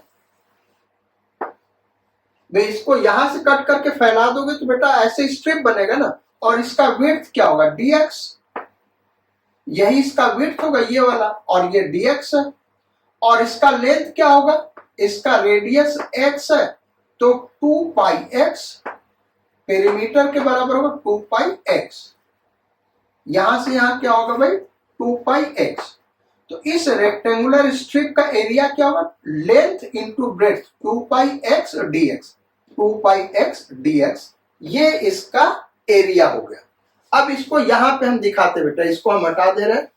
वे इसको यहां से कट करके फैला दोगे तो बेटा ऐसे स्ट्रिप बनेगा ना, और इसका विड्थ क्या होगा, dx, यही इसका विड्थ होगा ये वाला, और ये dx है, और इसका लेंथ क्या होगा, इसका रेडियस x है, तो 2 पाई x पेरीमीटर के बराबर होगा 2 पाई x। यहां से यहां क्या होगा भाई 2 पाई x। तो इस रेक्टेंगुलर स्ट्रिप का एरिया क्या होगा, लेंथ इंटू ब्रेड्थ 2 पाई x dx, 2 पाई x dx, ये इसका एरिया हो गया। अब इसको यहां पे हम दिखाते बेटा, इसको हम हटा दे रहे हैं,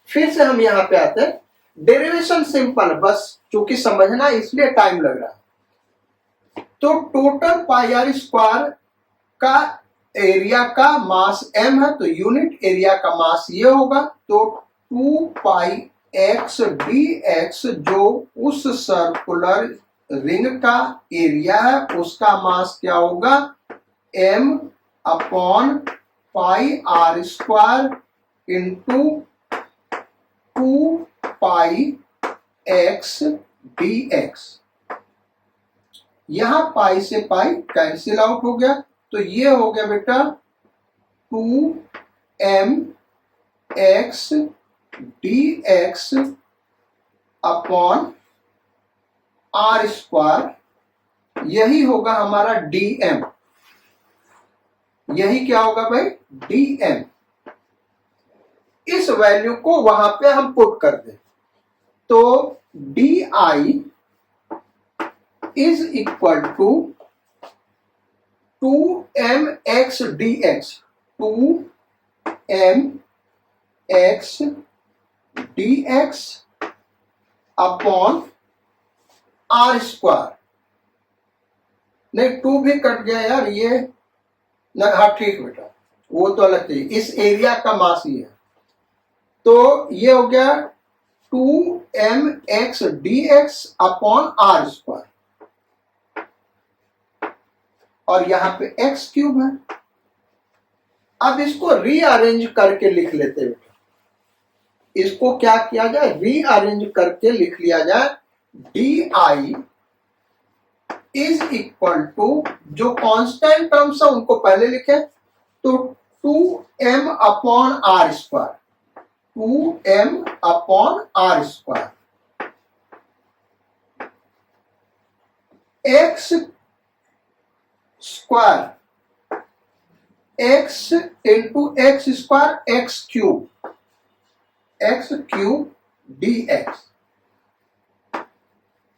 फिर से हम यहां पे आते हैं। डेरिवेशन सिंपल, बस चूंकि समझना इसलिए टाइम लग रहा है। तो टोटल पाई आर स्क्वायर का एरिया का मास m है, तो यूनिट एरिया का मास ये होगा, तो 2 पाई एक्स डी एक्स जो उस सर्कुलर रिंग का एरिया है उसका मास क्या होगा, m upon pi R square into 2 pi x D x. यहां पाई से पाई कैंसिल आउट हो गया, तो ये हो गया बेटा 2m x D x upon R square, यही होगा हमारा dm, यही क्या होगा भाई dm। इस वैल्यू को वहां पे हम पुट कर दें, तो di is equal to 2mx dx, 2mx dx upon R square. नहीं 2 भी कट गया यार, ये ना, हाँ ठीक बेटा, वो तो अलग थी, इस एरिया का मास ही है। तो ये हो गया 2mx dx upon R square, और यहां पे x क्यूब है। अब इसको रीअरेंज करके लिख लेते हैं। इसको क्या किया जाए, रीअरेंज करके लिख लिया जाए। डी इज इक्वल टू, जो कांस्टेंट टर्म्स है उनको पहले लिखे, तो 2m upon R square, 2m upon R square, x square, x into x square, x cube dx।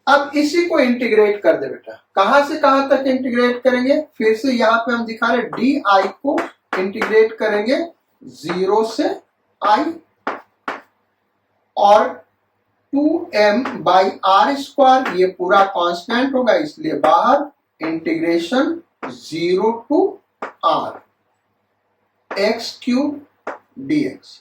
अब इसी को इंटीग्रेट कर दे बेटा। कहां से कहां तक इंटीग्रेट करेंगे, फिर से यहां पे हम दिखा रहे डी को इंटीग्रेट करेंगे 0 से i, और 2m बाई आर स्क्वायर, ये पूरा कांस्टेंट होगा इसलिए बाहर, integration 0 to r x cube dx।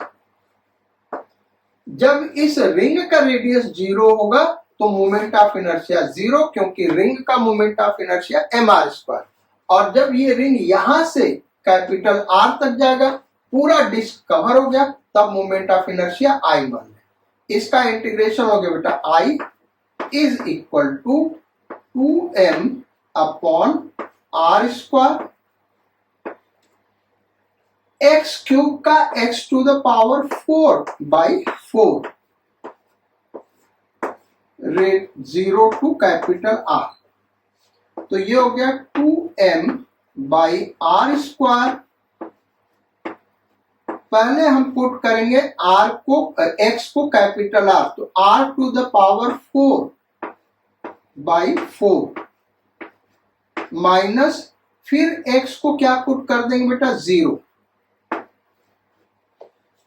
जब इस रिंग का रेडियस 0 होगा तो मोमेंट ऑफ इनर्शिया 0, क्योंकि रिंग का moment of inertia mr square. और जब ये रिंग यहां से कैपिटल R तक जाएगा, पूरा डिस्क कवर हो गया, तब मोमेंट ऑफ इनर्शिया I मान लें। इसका इंटीग्रेशन हो गया बेटा I is equal to 2m upon R square, x cube का x to the power 4 by 4, रेट 0 टू कैपिटल R। तो ये हो गया 2m बाई आर स्क्वायर। पहले हम पुट करेंगे r को, x को कैपिटल R, तो r to the power 4 by 4 minus, फिर x को क्या पुट कर देंगे बेटा 0।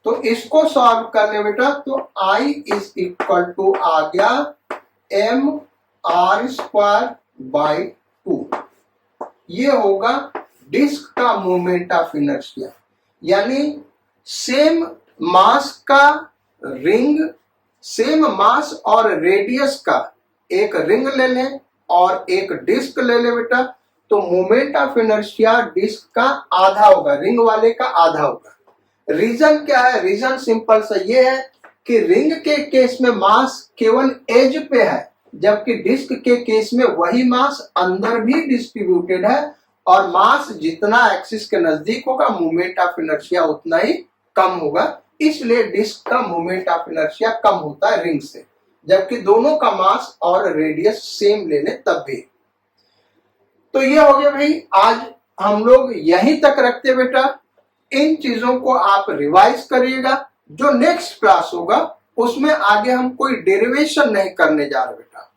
तो इसको सॉल्व कर ले बेटा, तो I इज इक्वल टू आ गया m आर स्क्वायर बाई 2। ये होगा डिस्क का मोमेंट ऑफ इनर्शिया, यानी सेम मास का रिंग, सेम मास और रेडियस का एक रिंग ले लें और एक डिस्क ले ले बेटा, तो मोमेंट ऑफ इनर्शिया डिस्क का आधा होगा, रिंग वाले का आधा होगा। रीजन क्या है, रीजन सिंपल सा ये है कि रिंग के केस में मास केवल एज पे है, जबकि डिस्क के केस में वही मास अंदर भी डिस्ट्रीब्यूटेड है, और मास जितना एक्सिस के नजदीक होगा मोमेंट ऑफ इनर्शिया उतना ही कम होगा। इसलिए डिस्क का मोमेंट ऑफ इनर्शिया कम होता है रिंग से, जबकि दोनों का मास और रेडियस सेम ले लें तब भी। तो ये हो गया भाई, आज हम लोग यहीं तक रखते बेटा। इन चीजों को आप रिवाइज करिएगा, जो नेक्स्ट क्लास होगा उसमें आगे हम कोई डेरिवेशन नहीं करने जा रहे बेटा,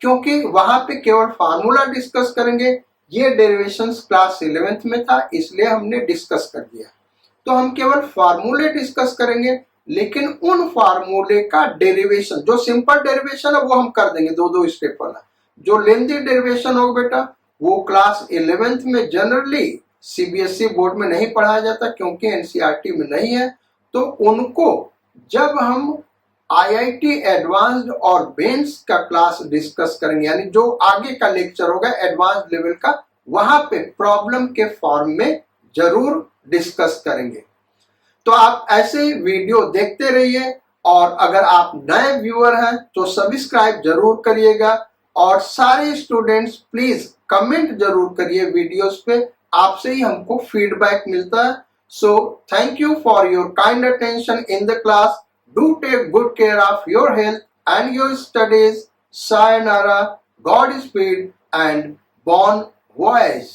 क्योंकि वहां पे केवल फार्मूला डिस्कस करेंगे। ये डेरिवेशंस क्लास 11th में था, इसलिए हमने डिस्कस कर दिया। तो हम केवल फार्मूले डिस्कस करेंगे, लेकिन उन फार्मूले का डेरिवेशन, जो सिंपल डेरिवेशन है वो हम कर देंगे 2-2 स्टेप वाला। जो लेंथी डेरिवेशन होगा बेटा वो क्लास 11th में जनरली सीबीएसई बोर्ड में नहीं पढ़ाया जाता, क्योंकि एनसीईआरटी में नहीं है। तो उनको जब हम आईआईटी एडवांस्ड और बेंस का क्लास डिस्कस करेंगे, यानी जो आगे का लेक्चर होगा एडवांस लेवल का, वहां पे प्रॉब्लम के फॉर्म में जरूर डिस्कस करेंगे। तो आप ऐसे वीडियो देखते रहिए, और अगर आप नए व्यूअर हैं तो सब्सक्राइब जरूर करिएगा, और सारे स्टूडेंट्स प्लीज कमेंट जरूर करिए वीडियोस पे, आपसे ही हमको फीडबैक मिलता है। So thank you for your kind attention in the class. Do take good care of your health and your studies. Sayonara, Godspeed, and bon voyage.